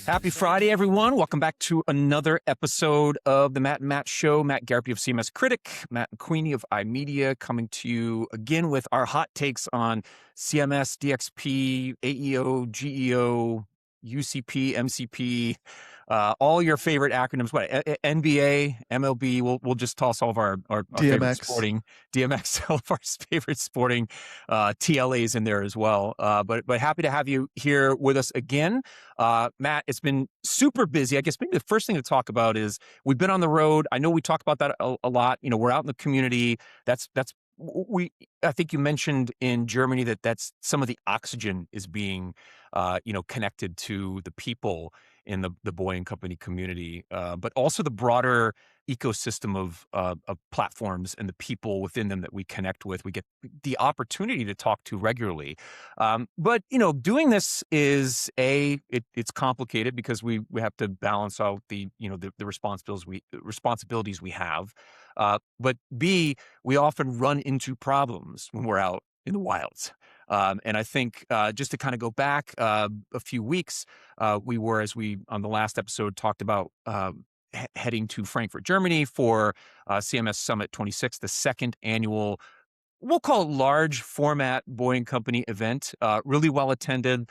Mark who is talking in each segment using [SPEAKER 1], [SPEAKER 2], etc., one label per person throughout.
[SPEAKER 1] Happy Friday, everyone. Welcome back to another episode of the Matt and Matt Show. Matt Garrity of CMS Critic, Matt and Queenie of iMedia, coming to you again with our hot takes on CMS, DXP, AEO, GEO, UCP, MCP, all your favorite acronyms. What, NBA, MLB? We'll just toss all of our favorite sporting DMX, all of our favorite sporting TLAs in there as well. But happy to have you here with us again. Matt, it's been super busy. I guess maybe the first thing to talk about is we've been on the road. I know we talk about that a lot. You know, we're out in the community. I think you mentioned in Germany that's some of the oxygen is being, connected to the people in the Boy and Company community, but also the broader ecosystem of platforms and the people within them that we connect with. We get the opportunity to talk to regularly. But, doing this is it's complicated because we have to balance out the responsibilities we have. But B, we often run into problems when we're out in the wilds. And I think just to kind of go back a few weeks, we were, as we on the last episode talked about, heading to Frankfurt, Germany for CMS Summit 26, the second annual, we'll call it large format Boy and Company event. Really well attended,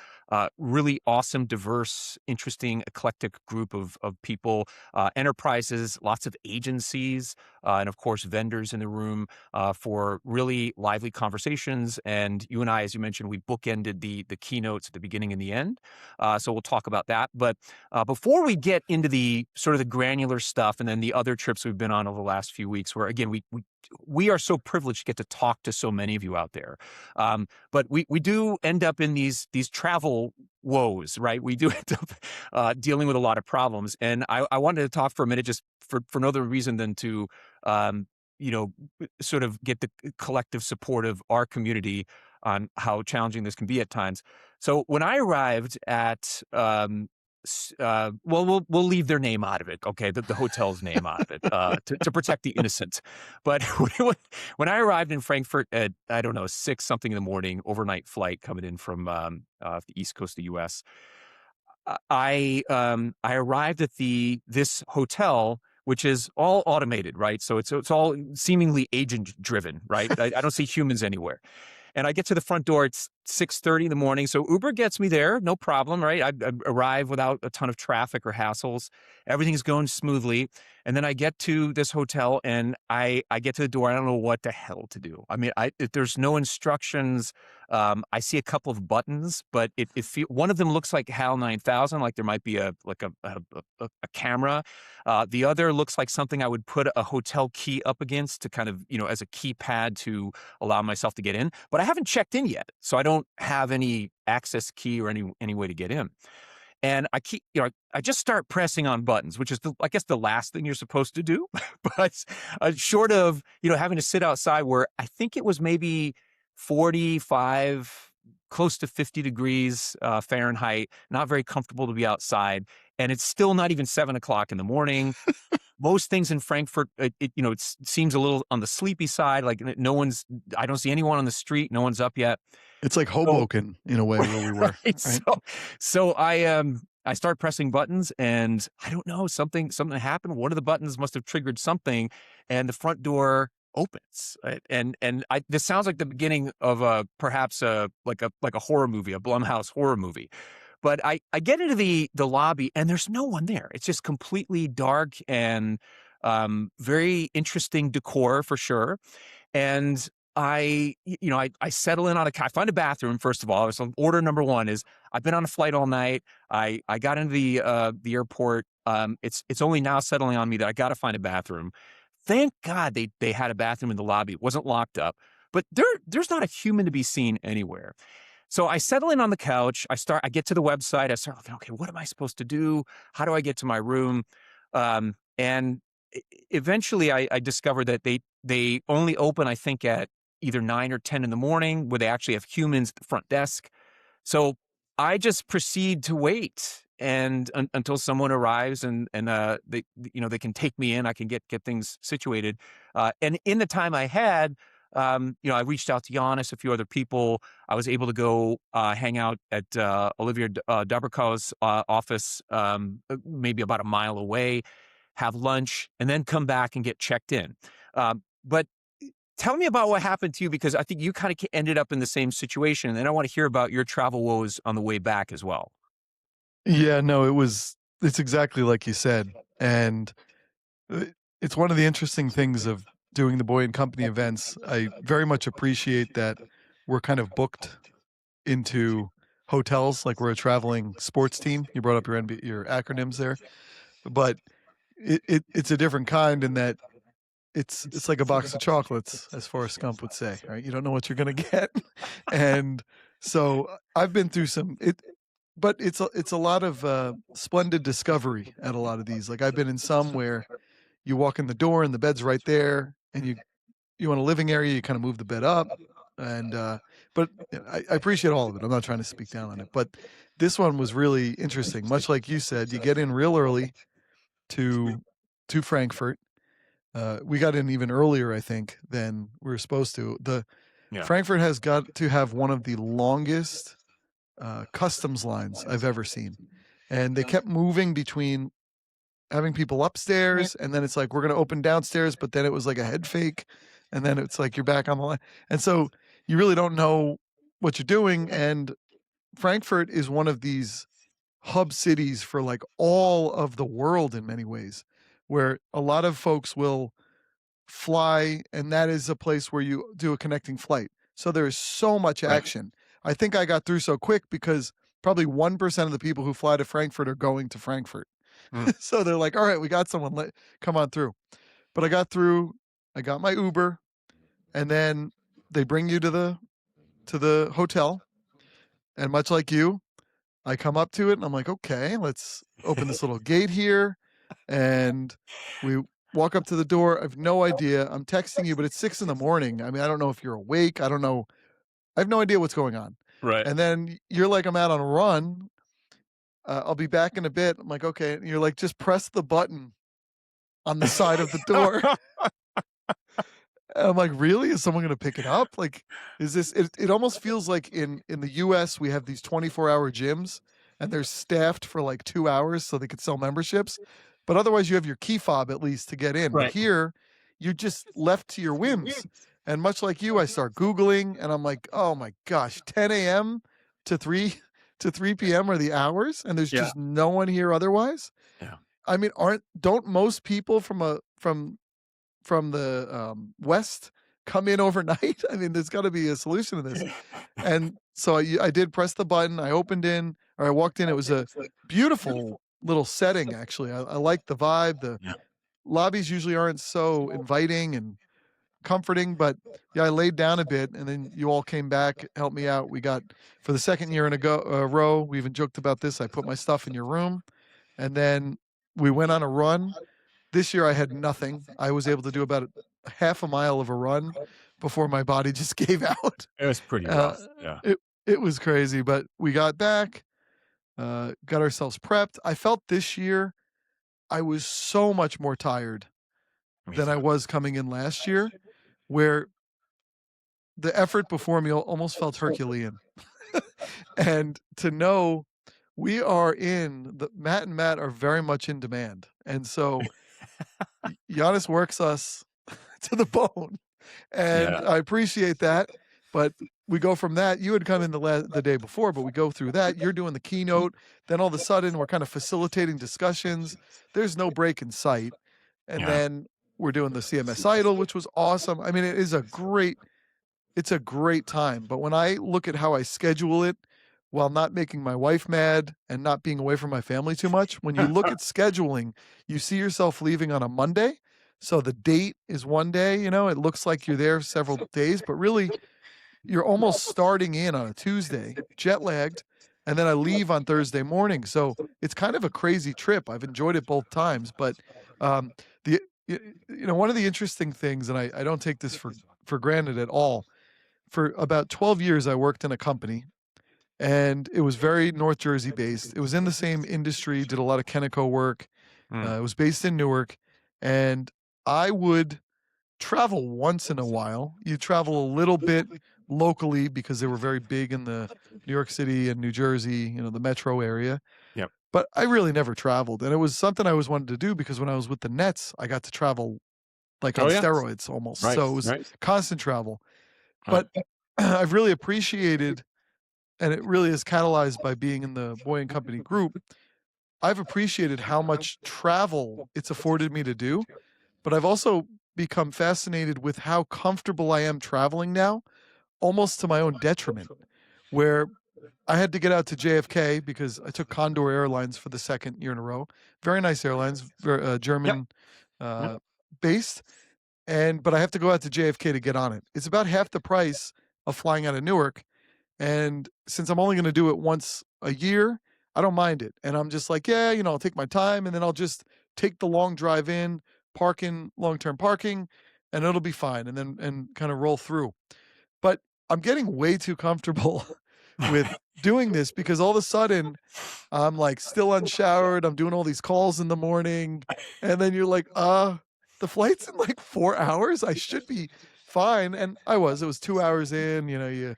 [SPEAKER 1] really awesome, diverse, interesting, eclectic group of people, enterprises, lots of agencies, and of course vendors in the room for really lively conversations. And you and I, as you mentioned, we bookended the keynotes at the beginning and the end. So we'll talk about that. But before we get into the sort of the granular stuff and then the other trips we've been on over the last few weeks, where again we are so privileged to get to talk to so many of you out there. But we do end up in these travel woes, right? We do end up dealing with a lot of problems. And I wanted to talk for a minute just for no other reason than to, sort of get the collective support of our community on how challenging this can be at times. So when I arrived at we'll leave their name out of it, okay? The hotel's name out of it to protect the innocent. But when I arrived in Frankfurt at 6 something in the morning, overnight flight coming in from the East Coast of the U.S., I arrived at this hotel, which is all automated, right? So it's all seemingly agent driven, right? I don't see humans anywhere. And I get to the front door, it's 6:30 in the morning. So Uber gets me there, no problem, right? I arrive without a ton of traffic or hassles. Everything's going smoothly. And then I get to this hotel and I get to the door. I don't know what the hell to do. I mean, there's no instructions. I see a couple of buttons, but one of them looks like HAL 9000, like there might be a camera. The other looks like something I would put a hotel key up against to kind of, as a keypad to allow myself to get in. But I haven't checked in yet, so I don't have any access key or any way to get in. And I just start pressing on buttons, which is I guess the last thing you're supposed to do. But short of, having to sit outside where I think it was maybe 45, close to 50 degrees Fahrenheit, not very comfortable to be outside. And it's still not even 7 o'clock in the morning. Most things in Frankfurt, it seems a little on the sleepy side. Like I don't see anyone on the street. No one's up yet.
[SPEAKER 2] It's like Hoboken in a way where we were.
[SPEAKER 1] Right? So I start pressing buttons and I don't know, something happened. One of the buttons must have triggered something and the front door opens. Right? And this sounds like the beginning of perhaps a horror movie, a Blumhouse horror movie. But I get into the lobby and there's no one there. It's just completely dark and very interesting decor for sure. And I settle in on I find a bathroom, first of all. So order number one is I've been on a flight all night. I got into the airport. It's only now settling on me that I got to find a bathroom. Thank God they had a bathroom in the lobby. It wasn't locked up. But there's not a human to be seen anywhere. So I settle in on the couch. I get to the website. I start looking, okay, what am I supposed to do? How do I get to my room? And eventually I discovered that they only open, I think, at either 9 or 10 in the morning, where they actually have humans at the front desk. So I just proceed to wait until someone arrives and they can take me in. I can get things situated. And in the time I had, I reached out to Giannis, a few other people. I was able to go hang out at Olivier Dabrikow's office, maybe about a mile away, have lunch, and then come back and get checked in. But tell me about what happened to you, because I think you kind of ended up in the same situation. And then I want to hear about your travel woes on the way back as well.
[SPEAKER 2] Yeah, no, it's exactly like you said. And it's one of the interesting things of doing the Boy and Company events. I very much appreciate that we're kind of booked into hotels, like we're a traveling sports team. You brought up your acronyms there, but it's a different kind in that it's like a box of chocolates, as Forrest Gump would say, right? You don't know what you're going to get. And so I've been through but it's a lot of splendid discovery at a lot of these. Like I've been in some where you walk in the door and the bed's right there, and you want a living area, you kind of move the bed up. And but I appreciate all of it. I'm not trying to speak down on it, but this one was really interesting. Much like you said, you get in real early to Frankfurt. We got in even earlier, I think, than we were supposed to. Frankfurt has got to have one of the longest customs lines I've ever seen. And they kept moving between having people upstairs, and then it's like, we're going to open downstairs, but then it was like a head fake. And then it's like, you're back on the line. And so you really don't know what you're doing. And Frankfurt is one of these hub cities for like all of the world in many ways, where a lot of folks will fly, and that is a place where you do a connecting flight. So there's so much action. I think I got through so quick because probably 1% of the people who fly to Frankfurt are going to Frankfurt. So they're like, all right, we got someone, come on through. But I got through, I got my Uber, and then they bring you to the hotel. And much like you, I come up to it and I'm like, okay, let's open this little gate here. And we walk up to the door. I have no idea. I'm texting you, but it's 6 a.m. I mean, I don't know if you're awake. I don't know. I have no idea what's going on.
[SPEAKER 1] Right.
[SPEAKER 2] And then you're like, I'm out on a run. I'll be back in a bit. I'm like, okay. And you're like, just press the button on the side of the door. I'm like, really? Is someone going to pick it up? Like, is this, it almost feels like in the US, we have these 24-hour gyms and they're staffed for like 2 hours so they could sell memberships. But otherwise you have your key fob at least to get in. Right. But here you're just left to your whims. And much like you, I start Googling and I'm like, oh my gosh, 10 a.m. to 3 p.m. are the hours. And there's just no one here otherwise.
[SPEAKER 1] Yeah.
[SPEAKER 2] I mean, don't most people from the West come in overnight? I mean, there's got to be a solution to this. And so I did press the button. I walked in. It was a beautiful little setting, actually. I like the vibe. The lobbies usually aren't so inviting and comforting, but I laid down a bit, and then you all came back, helped me out. We got, for the second year in a row, we even joked about this, I put my stuff in your room, and then we went on a run. This year I had nothing. I was able to do about half a mile of a run before my body just gave out.
[SPEAKER 1] It was pretty rough. Yeah.
[SPEAKER 2] It was crazy, but we got back, got ourselves prepped. I felt this year I was so much more tired than I was coming in last year, where the effort before me almost felt Herculean. And to know Matt and Matt are very much in demand. And so Giannis works us to the bone, and I appreciate that. But we go from that. You had come in the day before, but we go through that. You're doing the keynote. Then all of a sudden, we're kind of facilitating discussions. There's no break in sight. And then we're doing the CMS Idol, which was awesome. I mean, it's a great time. But when I look at how I schedule it, while not making my wife mad and not being away from my family too much, when you look at scheduling, you see yourself leaving on a Monday. So the date is one day, it looks like you're there several days, but really you're almost starting in on a Tuesday, jet lagged, and then I leave on Thursday morning. So it's kind of a crazy trip. I've enjoyed it both times, but one of the interesting things, and I don't take this for granted at all, for about 12 years I worked in a company, and it was very North Jersey based. It was in the same industry, did a lot of Kenneco work. It was based in Newark, and I would travel once in a while. You travel a little bit locally because they were very big in the New York City and New Jersey, the metro area.
[SPEAKER 1] Yep.
[SPEAKER 2] But I really never traveled, and it was something I always wanted to do because when I was with the Nets, I got to travel like
[SPEAKER 1] Oh
[SPEAKER 2] on
[SPEAKER 1] yeah.
[SPEAKER 2] steroids almost.
[SPEAKER 1] Right.
[SPEAKER 2] So it was
[SPEAKER 1] Right.
[SPEAKER 2] constant travel.
[SPEAKER 1] Right.
[SPEAKER 2] But I've really appreciated, and it really is catalyzed by being in the Boy and Company group. I've appreciated how much travel it's afforded me to do, but I've also become fascinated with how comfortable I am traveling now, almost to my own detriment, where I had to get out to JFK because I took Condor Airlines for the second year in a row. Very nice airlines, German
[SPEAKER 1] Yep.
[SPEAKER 2] based, but I have to go out to JFK to get on it. It's about half the price of flying out of Newark, and since I'm only going to do it once a year, I don't mind it. And I'm just like, yeah, I'll take my time, and then I'll just take the long drive in, park in long-term parking, and it'll be fine, and then kind of roll through. But I'm getting way too comfortable with doing this because all of a sudden I'm like still unshowered. I'm doing all these calls in the morning, and then you're like, the flight's in like 4 hours. I should be fine. And it was 2 hours in, you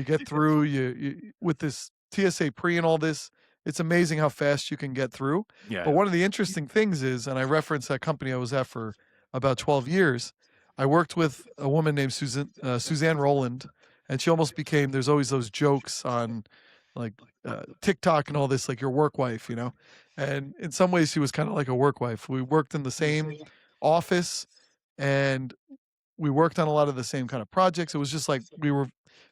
[SPEAKER 2] get through you with this TSA pre and all this. It's amazing how fast you can get through.
[SPEAKER 1] Yeah.
[SPEAKER 2] But one of the interesting things is, and I referenced that company I was at for about 12 years, I worked with a woman named Suzanne Rowland, and she almost became, there's always those jokes on like TikTok and all this, like your work wife, and in some ways she was kind of like a work wife. We worked in the same office, and we worked on a lot of the same kind of projects. It was just like we were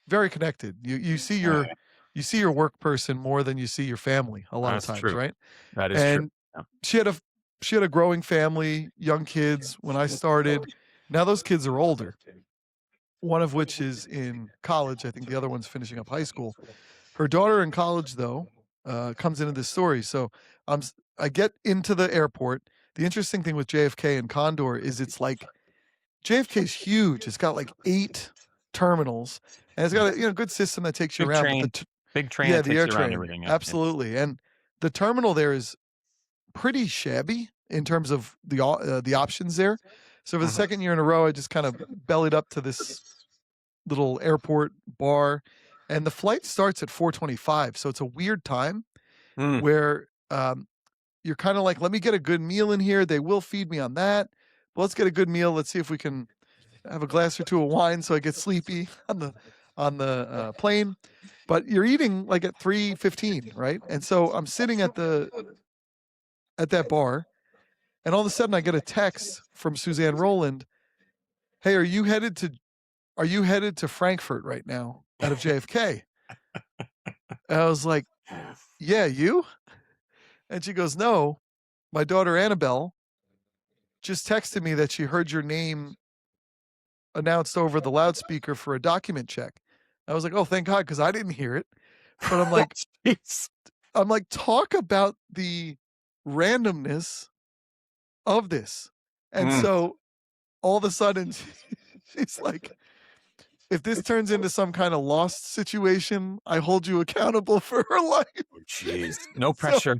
[SPEAKER 2] very connected. You see your work person more than you see your family a lot of
[SPEAKER 1] That's
[SPEAKER 2] times,
[SPEAKER 1] true.
[SPEAKER 2] right?
[SPEAKER 1] That is
[SPEAKER 2] And
[SPEAKER 1] true. Yeah.
[SPEAKER 2] she had a growing family, young kids when I started. Now those kids are older. One of which is in college. I think the other one's finishing up high school. Her daughter in college, though, comes into this story. So I get into the airport. The interesting thing with JFK and Condor is it's like JFK's huge. It's got like 8 terminals, and it's got a good system that takes you
[SPEAKER 1] Big
[SPEAKER 2] around.
[SPEAKER 1] train.
[SPEAKER 2] But
[SPEAKER 1] Big train
[SPEAKER 2] yeah,
[SPEAKER 1] that
[SPEAKER 2] the
[SPEAKER 1] takes
[SPEAKER 2] air
[SPEAKER 1] you around
[SPEAKER 2] train,
[SPEAKER 1] everything. Yeah.
[SPEAKER 2] absolutely. And the terminal there is pretty shabby in terms of the options there. So for the second year in a row, I just kind of bellied up to this little airport bar, and the flight starts at 4:25. So it's a weird time where you're kind of like, let me get a good meal in here. They will feed me on that. But let's get a good meal. Let's see if we can have a glass or two of wine so I get sleepy on the plane. But you're eating like at 3:15, right? And so I'm sitting at that bar, and all of a sudden I get a text from Suzanne Rowland. Hey, are you headed to Frankfurt right now out of JFK? And I was like, yeah, you? And she goes, no, my daughter Annabelle just texted me that she heard your name announced over the loudspeaker for a document check. I was like, oh, thank God, because I didn't hear it. But I'm like, talk about the randomness of this. And so all of a sudden she's like, if this turns into some kind of lost situation, I hold you accountable for her life.
[SPEAKER 1] Jeez. No pressure.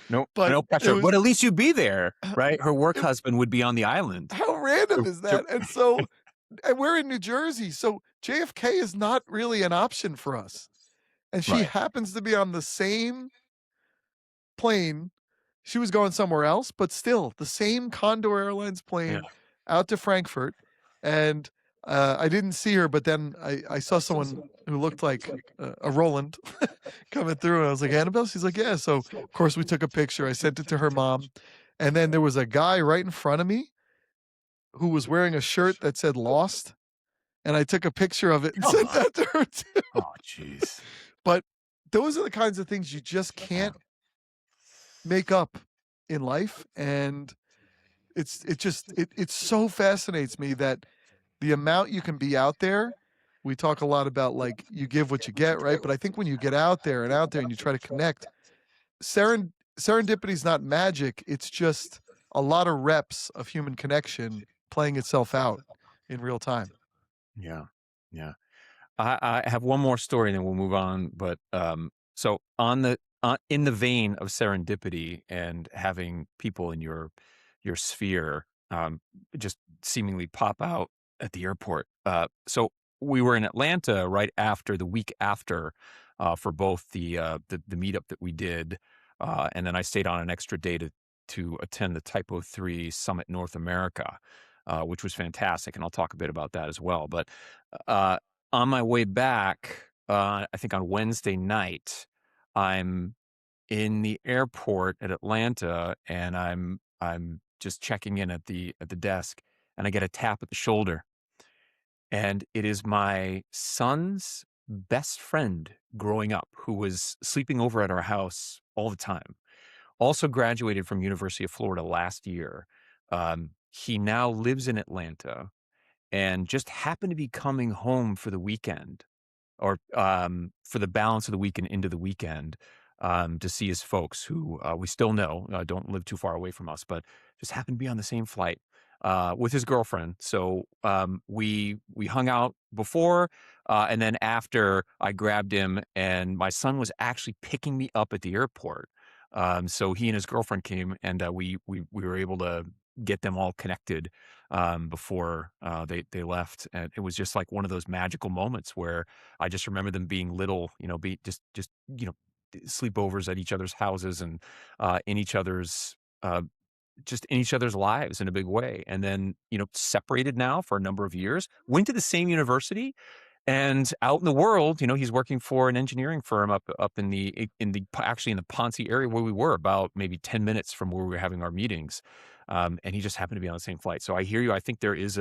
[SPEAKER 1] No
[SPEAKER 2] But
[SPEAKER 1] pressure. But at least you'd be there, right? Her work husband would be on the island.
[SPEAKER 2] How random is that? And we're in New Jersey, so JFK is not really an option for us. And she happens to be on the same plane. She was going somewhere else, but still the same Condor Airlines plane out to Frankfurt. And I didn't see her, but then I saw someone who looked like a Roland coming through, and I was like, Annabelle? She's like, yeah. So of course we took a picture. I sent it to her mom. And then there was a guy right in front of me who was wearing a shirt that said lost. And I took a picture of it and sent that to her too.
[SPEAKER 1] Oh, jeez.
[SPEAKER 2] But those are the kinds of things you just can't make up in life. And it so fascinates me that the amount you can be out there. We talk a lot about like you give what you get, right? But I think when you get out there and you try to connect, serendipity is not magic. It's just a lot of reps of human connection playing itself out in real time.
[SPEAKER 1] Yeah. Yeah. I have one more story and then we'll move on. But so in the vein of serendipity and having people in your sphere, just seemingly pop out at the airport. So we were in Atlanta right after the week after for both the meetup that we did, and then I stayed on an extra day to attend the Typo 3 Summit North America, which was fantastic, and I'll talk a bit about that as well. But uh, on my way back, I think on Wednesday night, I'm in the airport at Atlanta, and I'm just checking in at the desk, and I get a tap at the shoulder, and it is my son's best friend growing up who was sleeping over at our house all the time. Also graduated from University of Florida last year. He now lives in Atlanta and just happened to be coming home for the weekend or for the balance of the week and into the weekend to see his folks who we still know don't live too far away from us, but just happened to be on the same flight with his girlfriend. So we hung out before, and then after I grabbed him, and my son was actually picking me up at the airport. So he and his girlfriend came, and we were able to get them all connected before they left, and it was just like one of those magical moments where I just remember them being little, be just sleepovers at each other's houses and in each other's uh, just in each other's lives in a big way, and then separated now for a number of years. Went to the same university, and out in the world, he's working for an engineering firm up actually in the Ponce area where we were, about maybe 10 minutes from where we were having our meetings. And he just happened to be on the same flight. So I hear you. I think there is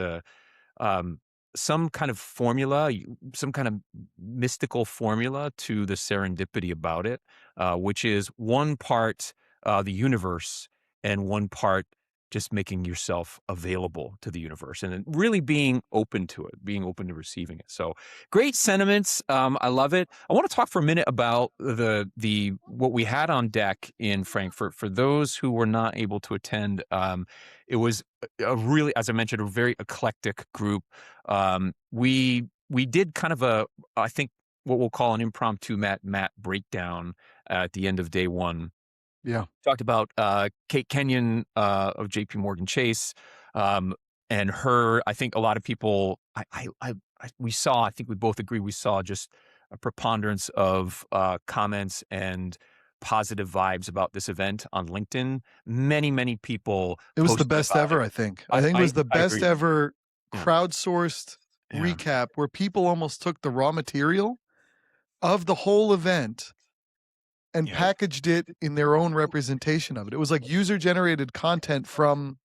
[SPEAKER 1] um, some kind of formula, some kind of mystical formula to the serendipity about it, which is one part the universe and one part just making yourself available to the universe and then really being open to it, being open to receiving it. So great sentiments. I love it. I want to talk for a minute about the what we had on deck in Frankfurt. For those who were not able to attend, it was a really, as I mentioned, a very eclectic group. We did kind of I think what we'll call an impromptu Matt breakdown at the end of day one.
[SPEAKER 2] Yeah.
[SPEAKER 1] Talked about Kate Kenyon of JP Morgan Chase, and her. I think a lot of people, we saw. I think we both agree. We saw just a preponderance of comments and positive vibes about this event on LinkedIn. Many people.
[SPEAKER 2] It was the
[SPEAKER 1] posted
[SPEAKER 2] best
[SPEAKER 1] about
[SPEAKER 2] ever,
[SPEAKER 1] it.
[SPEAKER 2] I think. I think it was the
[SPEAKER 1] I
[SPEAKER 2] best
[SPEAKER 1] agree.
[SPEAKER 2] ever
[SPEAKER 1] Yeah.
[SPEAKER 2] crowdsourced
[SPEAKER 1] Yeah.
[SPEAKER 2] recap where people almost took the raw material of the whole event and
[SPEAKER 1] Yeah.
[SPEAKER 2] packaged it in their own representation of it. It was like user generated content from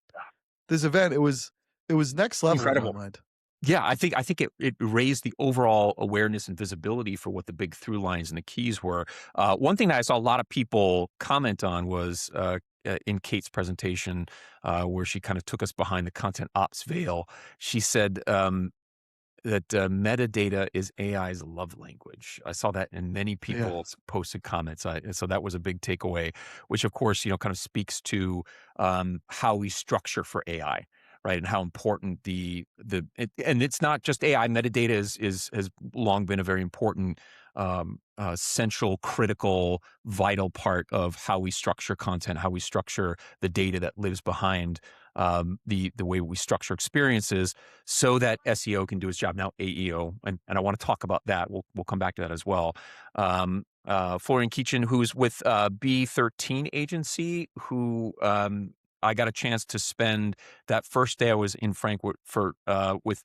[SPEAKER 2] this event. It was next level
[SPEAKER 1] Incredible.
[SPEAKER 2] in my mind.
[SPEAKER 1] Yeah, I think it raised the overall awareness and visibility for what the big through lines and the keys were. One thing that I saw a lot of people comment on was in Kate's presentation, where she kind of took us behind the content ops veil. She said that metadata is AI's love language. I saw that in many people's posted comments. So that was a big takeaway, which of course, kind of speaks to how we structure for AI, right? And how important and it's not just AI. Metadata has long been a very important, central, critical, vital part of how we structure content, how we structure the data that lives behind the way we structure experiences, so that SEO can do its job. Now AEO, and I want to talk about that. We'll come back to that as well. Florian Keachin, who's with B13 agency, who I got a chance to spend that first day I was in Frankfurt with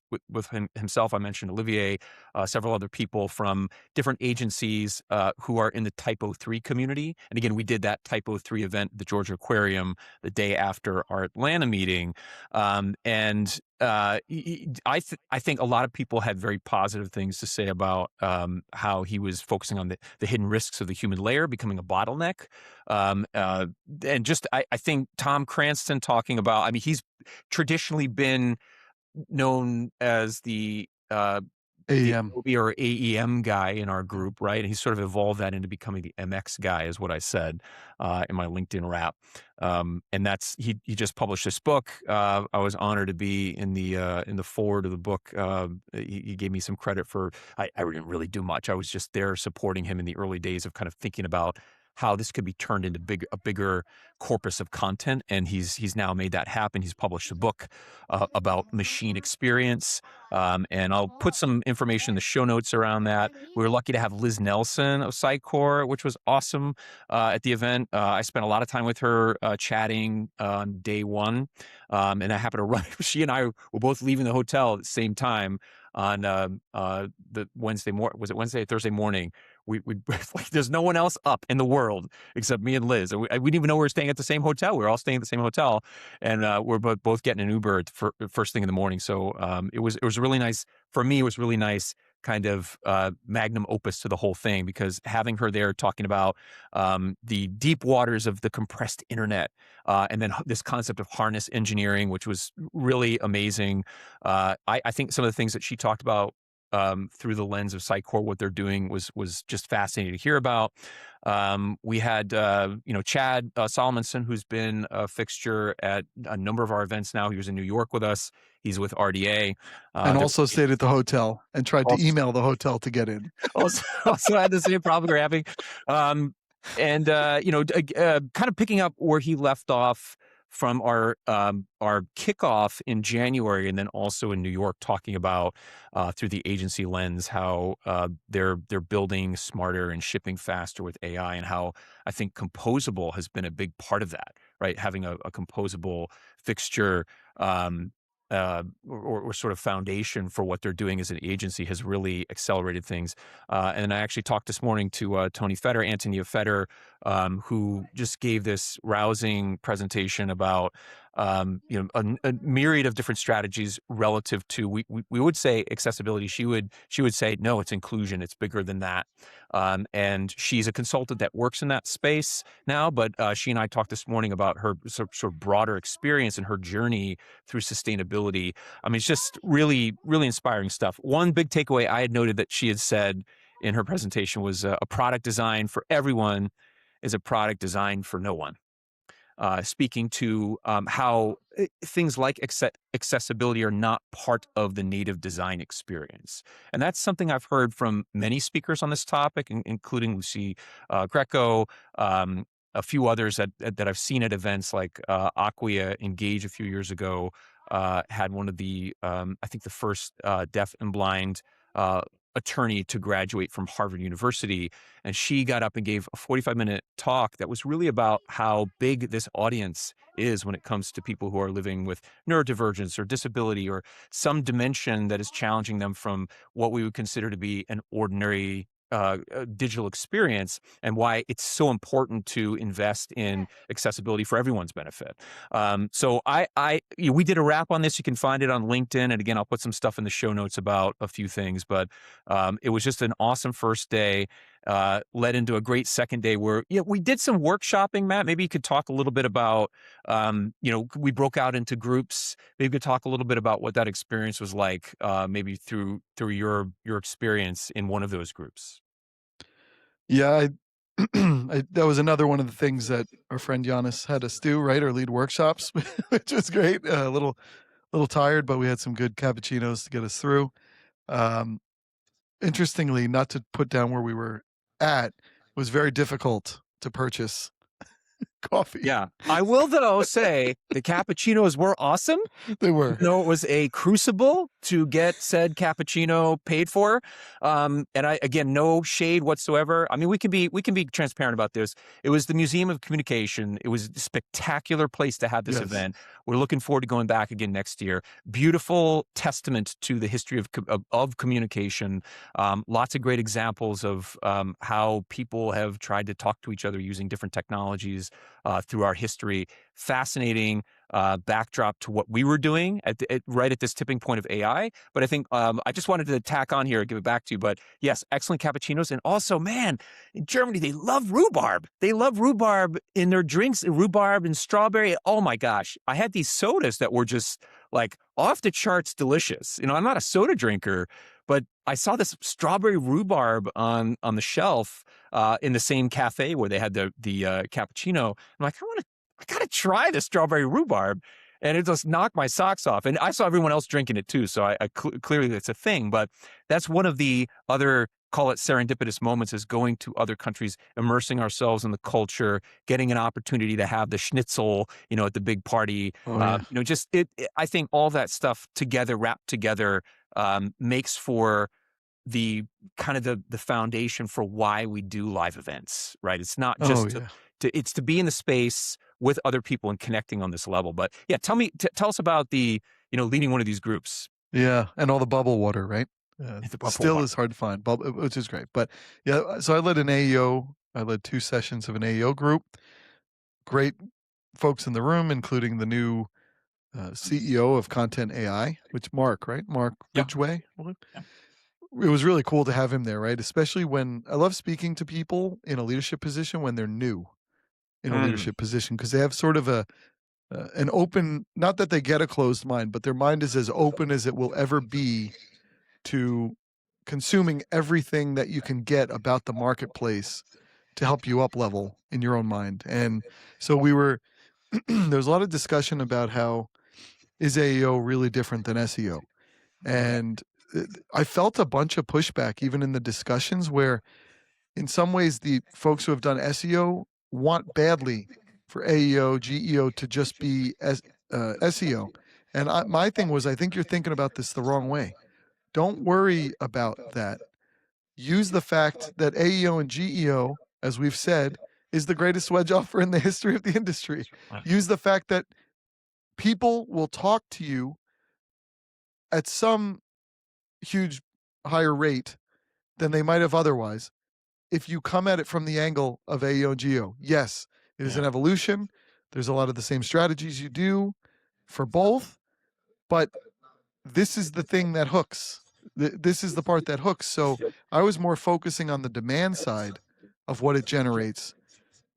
[SPEAKER 1] himself. I mentioned Olivier, several other people from different agencies who are in the Typo 3 community. And again, we did that Typo 3 event at the Georgia Aquarium the day after our Atlanta meeting. I think a lot of people had very positive things to say about how he was focusing on the hidden risks of the human layer becoming a bottleneck. And just, I think Tom Cranston talking about, I mean, he's traditionally been known as the
[SPEAKER 2] AEM.
[SPEAKER 1] Adobe or AEM guy in our group, right? And he sort of evolved that into becoming the MX guy, is what I said in my LinkedIn wrap. And that's he just published this book. I was honored to be in the forward of the book. He gave me some credit for. I didn't really do much. I was just there supporting him in the early days of kind of thinking about how this could be turned into a bigger corpus of content. And he's now made that happen. He's published a book about machine experience. And I'll put some information in the show notes around that. We were lucky to have Liz Nelson of Sitecore, which was awesome at the event. I spent a lot of time with her chatting on day one. And I happened to run, she and I were both leaving the hotel at the same time on the Wednesday morning. Was it Wednesday or Thursday morning? We like, there's no one else up in the world except me and Liz. And we didn't even know we were staying at the same hotel. We were all staying at the same hotel, and we're both getting an Uber for first thing in the morning. So it was really nice for me. It was really nice, kind of magnum opus to the whole thing, because having her there talking about the deep waters of the compressed internet, and then this concept of harness engineering, which was really amazing. I think some of the things that she talked about through the lens of Sitecore, what they're doing was just fascinating to hear about. We had Chad Solomonson, who's been a fixture at a number of our events now. He was in New York with us. He's with RDA.
[SPEAKER 2] And also stayed at the hotel and tried to email the hotel to get in.
[SPEAKER 1] Also had the same problem we're having. Kind of picking up where he left off from our kickoff in January, and then also in New York, talking about through the agency lens how they're building smarter and shipping faster with AI, and how I think composable has been a big part of that, right? Having a composable fixture or sort of foundation for what they're doing as an agency has really accelerated things. And I actually talked this morning to Antonia Feder, who just gave this rousing presentation about a myriad of different strategies relative to we would say accessibility. She would say no, it's inclusion. It's bigger than that. And she's a consultant that works in that space now. But she and I talked this morning about her sort of broader experience and her journey through sustainability. I mean, it's just really, really inspiring stuff. One big takeaway I had noted that she had said in her presentation was a product designed for everyone is a product designed for no one. Speaking to how things like accessibility are not part of the native design experience. And that's something I've heard from many speakers on this topic, including Lucy Greco, a few others that I've seen at events like Acquia Engage a few years ago, had one of the, I think the first deaf and blind attorney to graduate from Harvard University. And she got up and gave a 45-minute talk that was really about how big this audience is when it comes to people who are living with neurodivergence or disability or some dimension that is challenging them from what we would consider to be an ordinary digital experience, and why it's so important to invest in accessibility for everyone's benefit. So we did a wrap on this. You can find it on LinkedIn. And again, I'll put some stuff in the show notes about a few things, but it was just an awesome first day, led into a great second day where we did some workshopping. Matt, maybe you could talk a little bit about, we broke out into groups. Maybe you could talk a little bit about what that experience was like, maybe through your experience in one of those groups.
[SPEAKER 2] Yeah, that was another one of the things that our friend Giannis had us do, right? Or lead workshops, which was great. A little tired, but we had some good cappuccinos to get us through. Interestingly, not to put down where we were at, it was very difficult to purchase coffee.
[SPEAKER 1] Yeah. I will, though, say the cappuccinos were awesome.
[SPEAKER 2] They were.
[SPEAKER 1] No, it was a crucible to get said cappuccino paid for. And again, no shade whatsoever. I mean, we can be transparent about this. It was the Museum of Communication. It was a spectacular place to have this event. We're looking forward to going back again next year. Beautiful testament to the history of communication. Lots of great examples of how people have tried to talk to each other using different technologies through our history. Fascinating backdrop to what we were doing right at this tipping point of AI. But I think I just wanted to tack on here and give it back to you. But yes, excellent cappuccinos. And also, man, in Germany, they love rhubarb. They love rhubarb in their drinks, rhubarb and strawberry. Oh my gosh. I had these sodas that were just like off the charts delicious. I'm not a soda drinker, but I saw this strawberry rhubarb on the shelf in the same cafe where they had the cappuccino. I'm like, I gotta try the strawberry rhubarb, and it just knocked my socks off. And I saw everyone else drinking it too, so I clearly it's a thing. But that's one of the other call it serendipitous moments, is going to other countries, immersing ourselves in the culture, getting an opportunity to have the schnitzel, at the big party.
[SPEAKER 2] Oh yeah.
[SPEAKER 1] Just I think all that stuff together, wrapped together, makes for the kind of the foundation for why we do live events, right? It's not
[SPEAKER 2] Oh
[SPEAKER 1] just
[SPEAKER 2] yeah.
[SPEAKER 1] it's to be in the space with other people and connecting on this level. But yeah, tell us about the, leading one of these groups.
[SPEAKER 2] Yeah, and all the bubble water, right?
[SPEAKER 1] The bubble
[SPEAKER 2] Still
[SPEAKER 1] water.
[SPEAKER 2] is hard to find, which is great. But yeah, so I led an AEO. I led 2 sessions of an AEO group. Great folks in the room, including the new CEO of Content AI, which Mark, right? Mark
[SPEAKER 1] Yeah.
[SPEAKER 2] Ridgway.
[SPEAKER 1] Yeah.
[SPEAKER 2] It was really cool to have him there, right? Especially when I love speaking to people in a leadership position when they're new in a leadership position, because they have sort of an open, not that they get a closed mind, but their mind is as open as it will ever be to consuming everything that you can get about the marketplace to help you up level in your own mind. And so there was a lot of discussion about how is AEO really different than SEO? And I felt a bunch of pushback even in the discussions where in some ways the folks who have done SEO want badly for AEO, GEO to just be SEO. And my thing was, I think you're thinking about this the wrong way. Don't worry about that. Use the fact that AEO and GEO, as we've said, is the greatest wedge offer in the history of the industry. Use the fact that people will talk to you at some huge higher rate than they might have otherwise if you come at it from the angle of AEO and GEO. Yes, it is an evolution. There's a lot of the same strategies you do for both, but this is the thing that hooks. This is the part that hooks. So I was more focusing on the demand side of what it generates.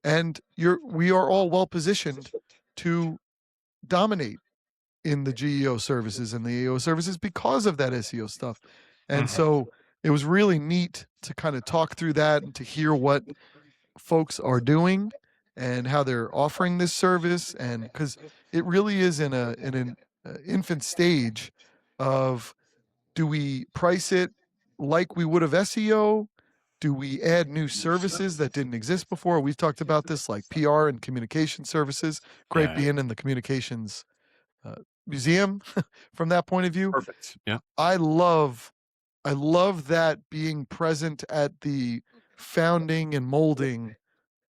[SPEAKER 2] And we are all well positioned to dominate in the GEO services and the AEO services because of that SEO stuff. And so it was really neat to kind of talk through that and to hear what folks are doing and how they're offering this service. And because it really is in an infant stage of, do we price it like we would have SEO? Do we add new services that didn't exist before? We've talked about this, like PR and communication services. Great being in the communications museum from that point of view.
[SPEAKER 1] Perfect. Yeah.
[SPEAKER 2] I love that being present at the founding and molding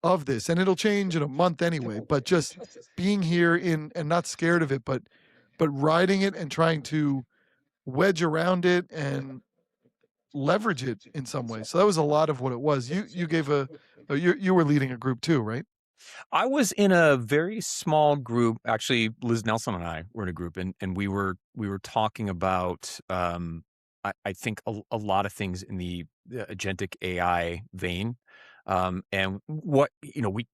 [SPEAKER 2] of this. And it'll change in a month anyway, but just being here and not scared of it, but riding it and trying to wedge around it and leverage it in some way. So that was a lot of what it was. You gave you were leading a group too, right?
[SPEAKER 1] I was in a very small group. Actually, Liz Nelson and I were in a group, and we were talking about I think a lot of things in the agentic AI vein, and what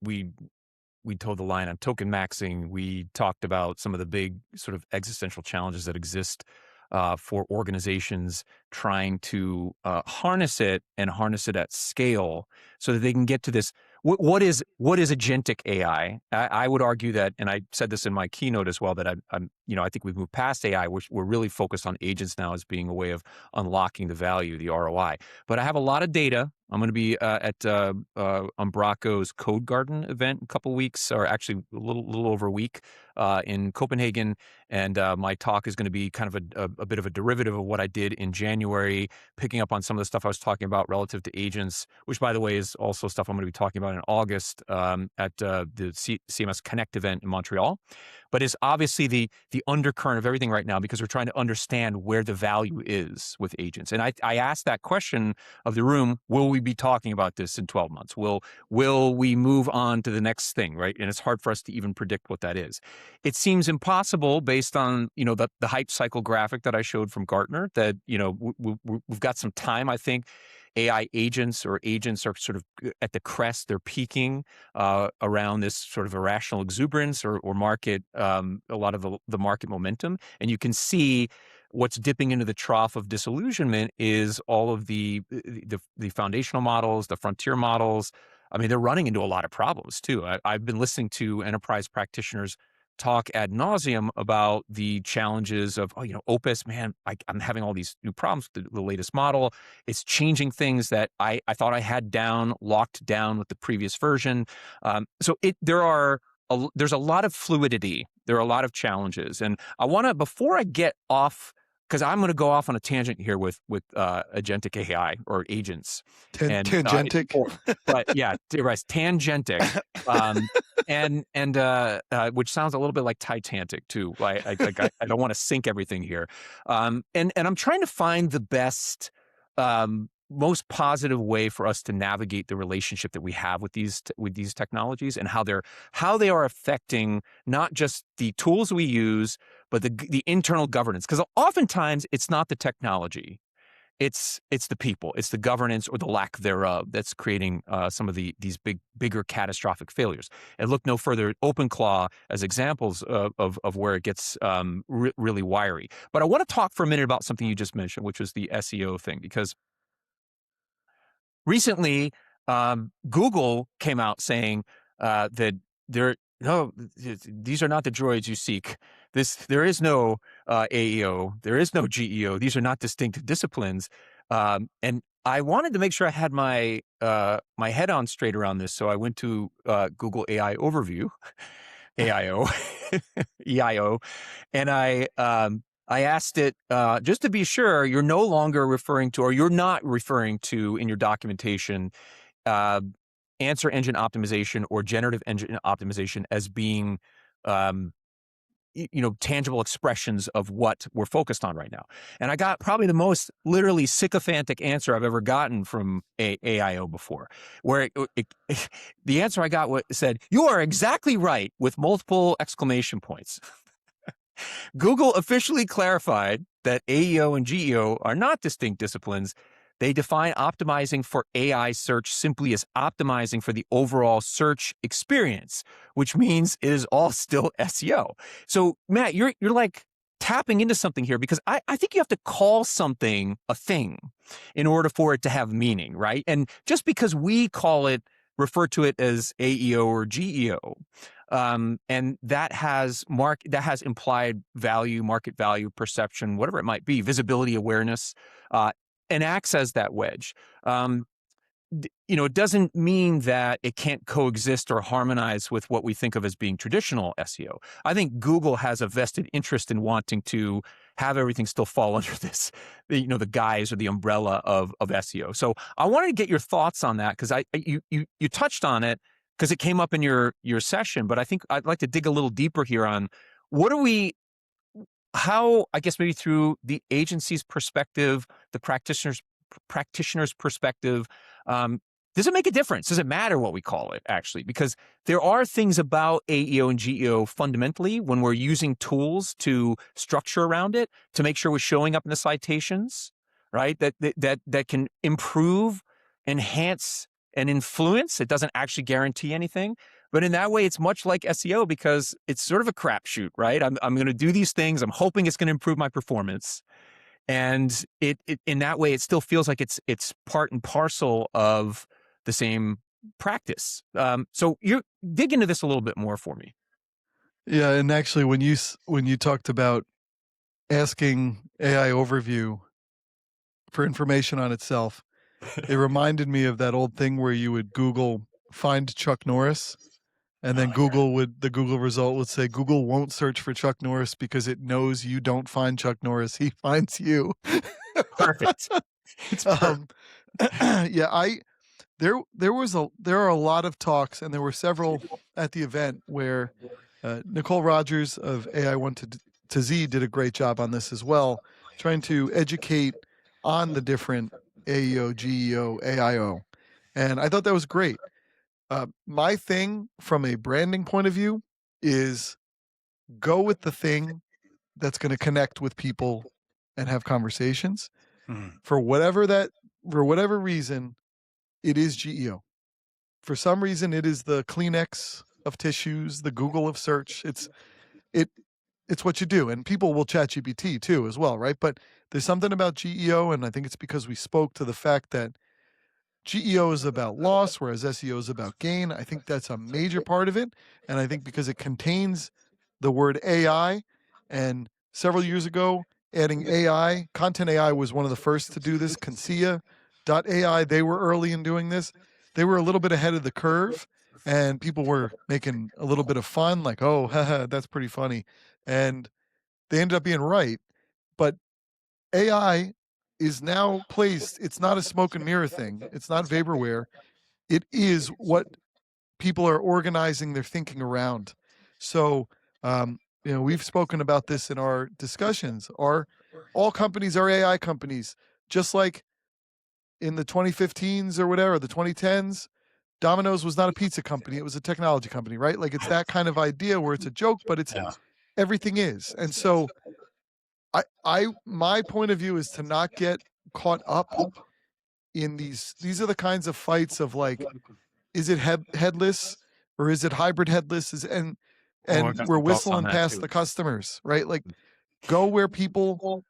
[SPEAKER 1] we told the line on token maxing. We talked about some of the big sort of existential challenges that exist for organizations trying to harness it at scale so that they can get to this. What is agentic AI? I would argue that, and I said this in my keynote as well, that I think we've moved past AI. We're really focused on agents now as being a way of unlocking the value, the ROI. But I have a lot of data. I'm going to be at Umbraco's Code Garden event in a couple weeks, or actually a little over a week in Copenhagen. And my talk is going to be kind of a bit of a derivative of what I did in January, picking up on some of the stuff I was talking about relative to agents, which, by the way, is also stuff I'm going to be talking about in August at the CMS Connect event in Montreal. But it's obviously the undercurrent of everything right now, because we're trying to understand where the value is with agents. And I asked that question of the room: will we be talking about this in 12 months? Will we move on to the next thing, right? And it's hard for us to even predict what that is. It seems impossible based on the hype cycle graphic that I showed from Gartner that we've got some time. I think AI agents are sort of at the crest. They're peaking around this sort of irrational exuberance or market, a lot of the market momentum. And you can see what's dipping into the trough of disillusionment is all of the foundational models, the frontier models. I mean, they're running into a lot of problems too. I've been listening to enterprise practitioners talk ad nauseum about the challenges of, Opus, man, I'm having all these new problems with the latest model. It's changing things that I thought I had locked down with the previous version. There's a lot of fluidity. There are a lot of challenges. And I want to, before I get off, because I'm going to go off on a tangent here with agentic AI or agents.
[SPEAKER 2] Tangentic.
[SPEAKER 1] But yeah, tangentic. Which sounds a little bit like Titanic too. I don't want to sink everything here. And I'm trying to find the best, most positive way for us to navigate the relationship that we have with these technologies, and how they are affecting not just the tools we use, but the internal governance. Because oftentimes it's not the technology. It's the people, it's the governance or the lack thereof that's creating some of these bigger catastrophic failures. And look no further, OpenClaw as examples of where it gets really wiry. But I want to talk for a minute about something you just mentioned, which was the SEO thing, because recently Google came out saying that these are not the droids you seek. There is no AEO, there is no GEO. These are not distinct disciplines. And I wanted to make sure I had my head on straight around this, so I went to Google AI Overview, AIO, EIO, and I asked it just to be sure you're no longer referring to, or you're not referring to in your documentation, answer engine optimization or generative engine optimization as being, tangible expressions of what we're focused on right now. And I got probably the most literally sycophantic answer I've ever gotten from AIO before, where the answer I got said, "You are exactly right," with multiple exclamation points. Google officially clarified that AEO and GEO are not distinct disciplines. They define optimizing for AI search simply as optimizing for the overall search experience, which means it is all still SEO. So, Matt, you're like tapping into something here, because I think you have to call something a thing in order for it to have meaning, right? And just because we refer to it as AEO or GEO, and that has implied value, market value, perception, whatever it might be, visibility, awareness, and acts as that wedge. It doesn't mean that it can't coexist or harmonize with what we think of as being traditional SEO. I think Google has a vested interest in wanting to have everything still fall under this, the guise or the umbrella of SEO. So I wanted to get your thoughts on that, because you touched on it because it came up in your session, but I think I'd like to dig a little deeper here on how, I guess maybe through the agency's perspective, the practitioner's perspective, does it make a difference? Does it matter what we call it, actually? Because there are things about AEO and GEO fundamentally, when we're using tools to structure around it, to make sure we're showing up in the citations, right? That can improve, enhance, and influence. It doesn't actually guarantee anything. But in that way, it's much like SEO, because it's sort of a crapshoot, right? I'm going to do these things. I'm hoping it's going to improve my performance. And it in that way, it still feels like it's part and parcel of the same practice. So you dig into this a little bit more for me.
[SPEAKER 2] Yeah, and actually, when you talked about asking AI Overview for information on itself, it reminded me of that old thing where you would Google find Chuck Norris, and then the Google result would say, Google won't search for Chuck Norris because it knows you don't find Chuck Norris. He finds you.
[SPEAKER 1] Perfect. It's perfect.
[SPEAKER 2] Yeah, there are a lot of talks, and there were several at the event where Nicole Rogers of AI1 to Z did a great job on this as well, trying to educate on the different AEO, GEO, AIO. And I thought that was great. My thing from a branding point of view is go with the thing that's going to connect with people and have conversations. For whatever reason, it is GEO. For some reason, it is the Kleenex of tissues, the Google of search. It's what you do, and people will chat GPT too as well, right? But there's something about GEO, and I think it's because we spoke to the fact that GEO is about loss, whereas SEO is about gain. I think that's a major part of it, and I think because it contains the word AI, and several years ago, adding AI, Content AI was one of the first to do this. Consia.ai, they were early in doing this. They were a little bit ahead of the curve, and people were making a little bit of fun, like, oh, haha, that's pretty funny. And they ended up being right. But AI is now placed, it's not a smoke and mirror thing. It's not vaporware. It is what people are organizing their thinking around. So, we've spoken about this in our discussions. All companies are AI companies, just like in the 2015s or whatever, the 2010s, Domino's was not a pizza company. It was a technology company, right? Like, it's that kind of idea where it's a joke, but it's everything is. And so my point of view is to not get caught up in these are the kinds of fights of like, is it headless or is it hybrid headless? And we're whistling past the customers, right? Like, go where people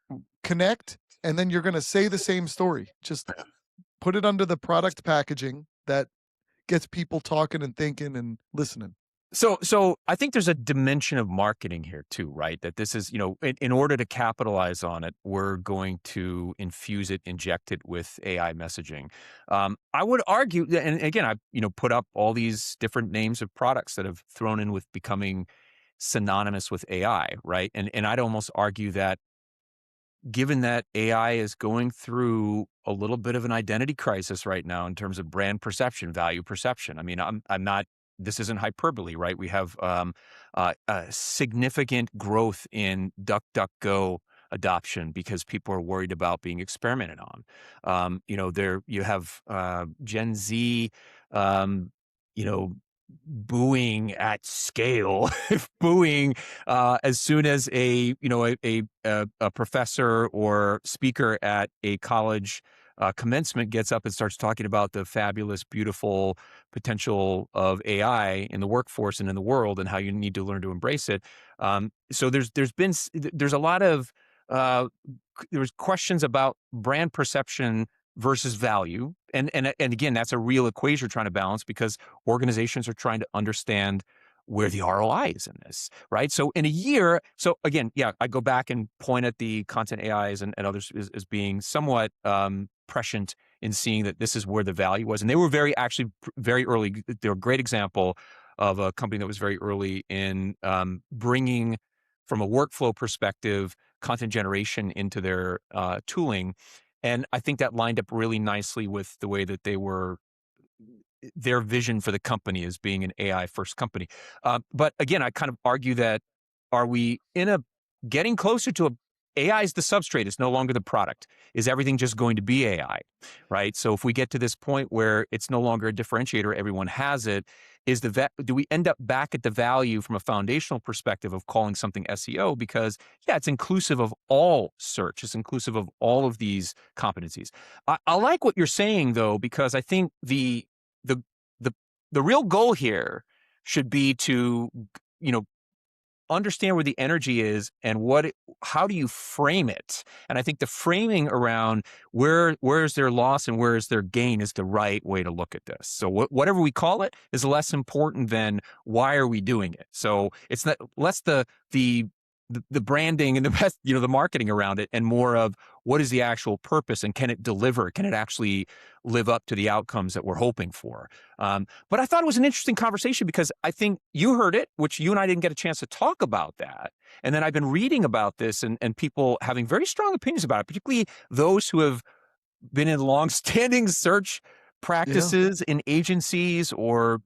[SPEAKER 2] connect, and then you're going to say the same story. Just put it under the product packaging that gets people talking and thinking and listening.
[SPEAKER 1] So I think there's a dimension of marketing here too, right? That this is, in order to capitalize on it, we're going to infuse it, inject it with AI messaging. I would argue, and again, I put up all these different names of products that have thrown in with becoming synonymous with AI, right? And I'd almost argue that given that AI is going through a little bit of an identity crisis right now in terms of brand perception, value perception. I mean, I'm not. This isn't hyperbole, right? We have a significant growth in DuckDuckGo adoption because people are worried about being experimented on. There you have Gen Z, booing at scale, booing as soon as a professor or speaker at a college commencement gets up and starts talking about the fabulous, beautiful potential of AI in the workforce and in the world, and how you need to learn to embrace it. So there's a lot of there's questions about brand perception versus value, and again, that's a real equation you're trying to balance because organizations are trying to understand where the ROI is in this, right? So in a year, so again, I go back and point at the content AIs and others as being somewhat prescient in seeing that this is where the value was. And they were very early. They're a great example of a company that was very early in bringing, from a workflow perspective, content generation into their tooling. And I think that lined up really nicely with the way that their vision for the company as being an AI first company. But again, I kind of argue that, are we getting closer to AI is the substrate, it's no longer the product. Is everything just going to be AI, right? So if we get to this point where it's no longer a differentiator, everyone has it, do we end up back at the value from a foundational perspective of calling something SEO? Because it's inclusive of all search, it's inclusive of all of these competencies. I like what you're saying though, because I think the real goal here should be to understand where the energy is and how do you frame it? And I think the framing around where is their loss and where is their gain is the right way to look at this. So whatever we call it is less important than why are we doing it. So it's not less the branding and the best, the marketing around it, and more of what is the actual purpose and can it deliver? Can it actually live up to the outcomes that we're hoping for? But I thought it was an interesting conversation because I think you heard it, which you and I didn't get a chance to talk about that. And then I've been reading about this and people having very strong opinions about it, particularly those who have been in long-standing search practices in agencies or,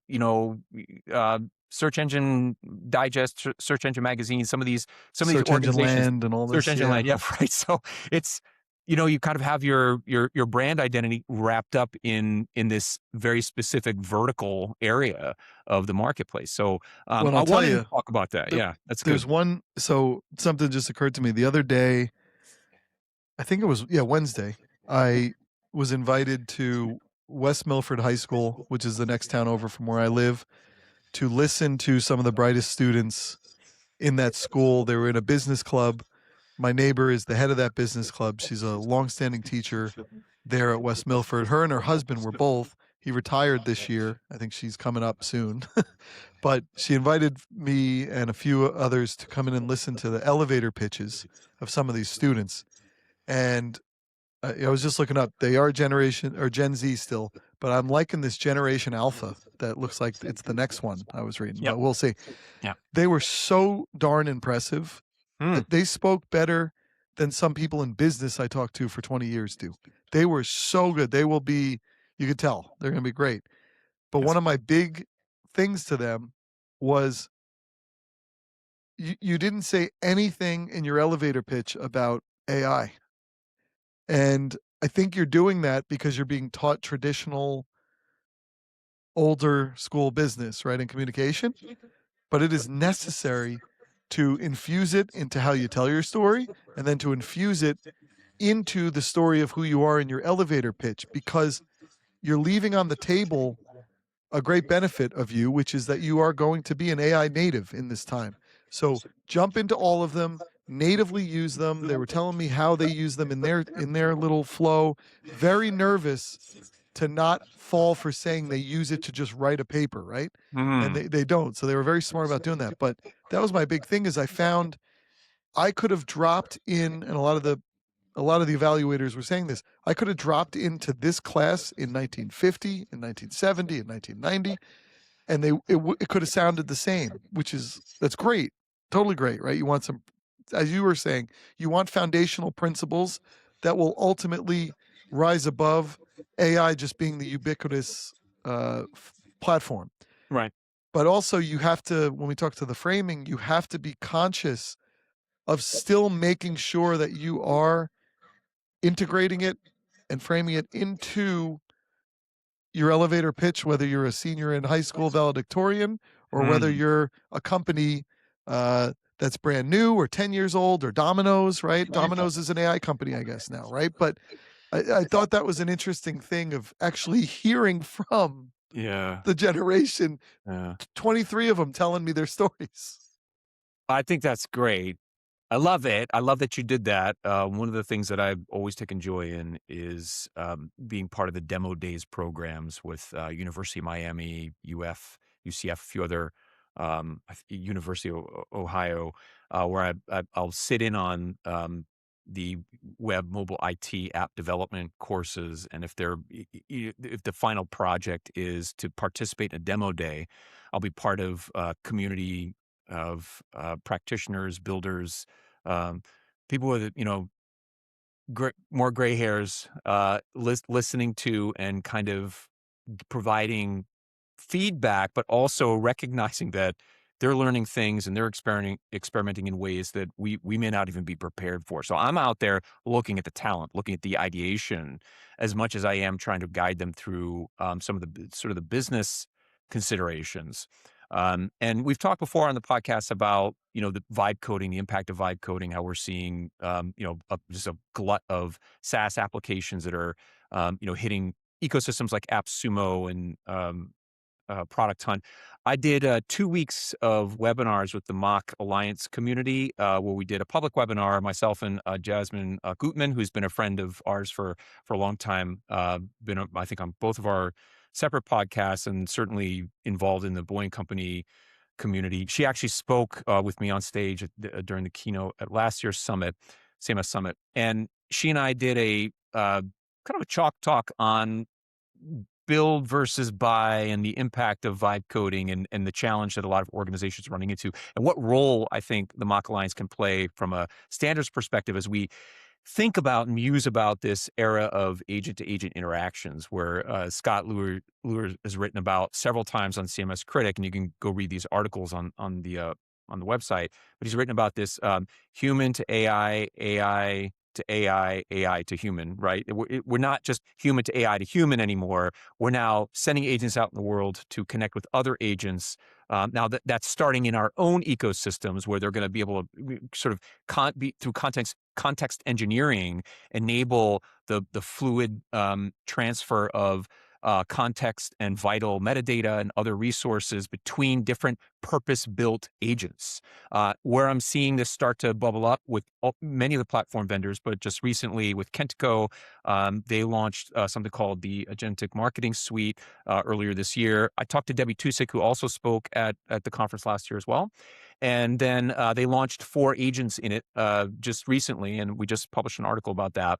[SPEAKER 1] Search Engine Digest, Search Engine Magazine, some of these organizations,
[SPEAKER 2] Land and all this.
[SPEAKER 1] Search Engine Land, right. So it's, you kind of have your brand identity wrapped up in this very specific vertical area of the marketplace. So I wanted to talk about that. That's good.
[SPEAKER 2] There's one. So something just occurred to me the other day. I think it was Wednesday. I was invited to West Milford High School, which is the next town over from where I live, to listen to some of the brightest students in that school. They were in a business club. My neighbor is the head of that business club. She's a longstanding teacher there at West Milford. Her and her husband were both. He retired this year. I think she's coming up soon. But she invited me and a few others to come in and listen to the elevator pitches of some of these students. And I was just looking up. They are generation or Gen Z still, but I'm liking this Generation Alpha that looks like it's the next one I was reading,
[SPEAKER 1] Yep.
[SPEAKER 2] but we'll see.
[SPEAKER 1] Yeah.
[SPEAKER 2] They were so darn impressive. They spoke better than some people in business I talked to for 20 years do. They were so good. They will be, you could tell, they're going to be great. But
[SPEAKER 1] Yes.
[SPEAKER 2] one of my big things to them was you didn't say anything in your elevator pitch about AI. And I think you're doing that because you're being taught traditional, older school business, right, and communication. But it is necessary to infuse it into how you tell your story and then to infuse it into the story of who you are in your elevator pitch, because you're leaving on the table a great benefit of you, which is that you are going to be an AI native in this time. So jump into all of them, natively use them. They were telling me how they use them in their little flow. Very nervous to not fall for saying they use it to just write a paper, right? And they don't. So they were very smart about doing that. But that was my big thing, is I found I could have dropped in, and a lot of the evaluators were saying this, I could have dropped into this class in 1950, in 1970, in 1990, and it could have sounded the same, that's great. Totally great, right? You want some, as you were saying, you want foundational principles that will ultimately rise above AI just being the ubiquitous platform.
[SPEAKER 1] Right.
[SPEAKER 2] But also you have to, when we talk to the framing, you have to be conscious of still making sure that you are integrating it and framing it into your elevator pitch, whether you're a senior in high school valedictorian or whether you're a company that's brand new or 10 years old, or Domino's, right? Domino's is an AI company, I guess, now, right? But I thought that was an interesting thing of actually hearing from the generation, 23 of them telling me their stories.
[SPEAKER 1] I think that's great. I love it. I love that you did that. One of the things that I've always taken joy in is being part of the demo days programs with University of Miami, UCF, a few other University of Ohio, where I'll sit in on the web mobile IT app development courses, and if the final project is to participate in a demo day, I'll be part of a community of practitioners, builders, um, people with more gray hairs, listening to and kind of providing feedback, but also recognizing that they're learning things and they're experimenting in ways that we may not even be prepared for. So I'm out there looking at the talent, looking at the ideation, as much as I am trying to guide them through some of the sort of the business considerations. And we've talked before on the podcast about, the vibe coding, the impact of vibe coding, how we're seeing, just a glut of SaaS applications that are, hitting ecosystems like AppSumo and Product Hunt. I did 2 weeks of webinars with the MACH Alliance community, where we did a public webinar, myself and Jasmine Gutman, who's been a friend of ours for a long time, been, I think, on both of our separate podcasts and certainly involved in the Boy & Company community. She actually spoke with me on stage during the keynote at last year's summit, CMS Summit. And she and I did a kind of a chalk talk on build versus buy and the impact of vibe coding and the challenge that a lot of organizations are running into, and what role I think the MACH Alliance can play from a standards perspective as we think about and muse about this era of agent-to-agent interactions, where Scott Luer has written about several times on CMS Critic, and you can go read these articles on the website. But he's written about this human to AI, AI to AI, AI to human, right? We're not just human to AI to human anymore. We're now sending agents out in the world to connect with other agents. Now that's starting in our own ecosystems, where they're going to be able to sort of through context engineering, enable the fluid transfer of context and vital metadata and other resources between different purpose-built agents. Where I'm seeing this start to bubble up with many of the platform vendors, but just recently with Kentico, they launched something called the Agentic Marketing Suite earlier this year. I talked to Debbie Tusick, who also spoke at the conference last year as well. And then they launched 4 agents in it just recently, and we just published an article about that.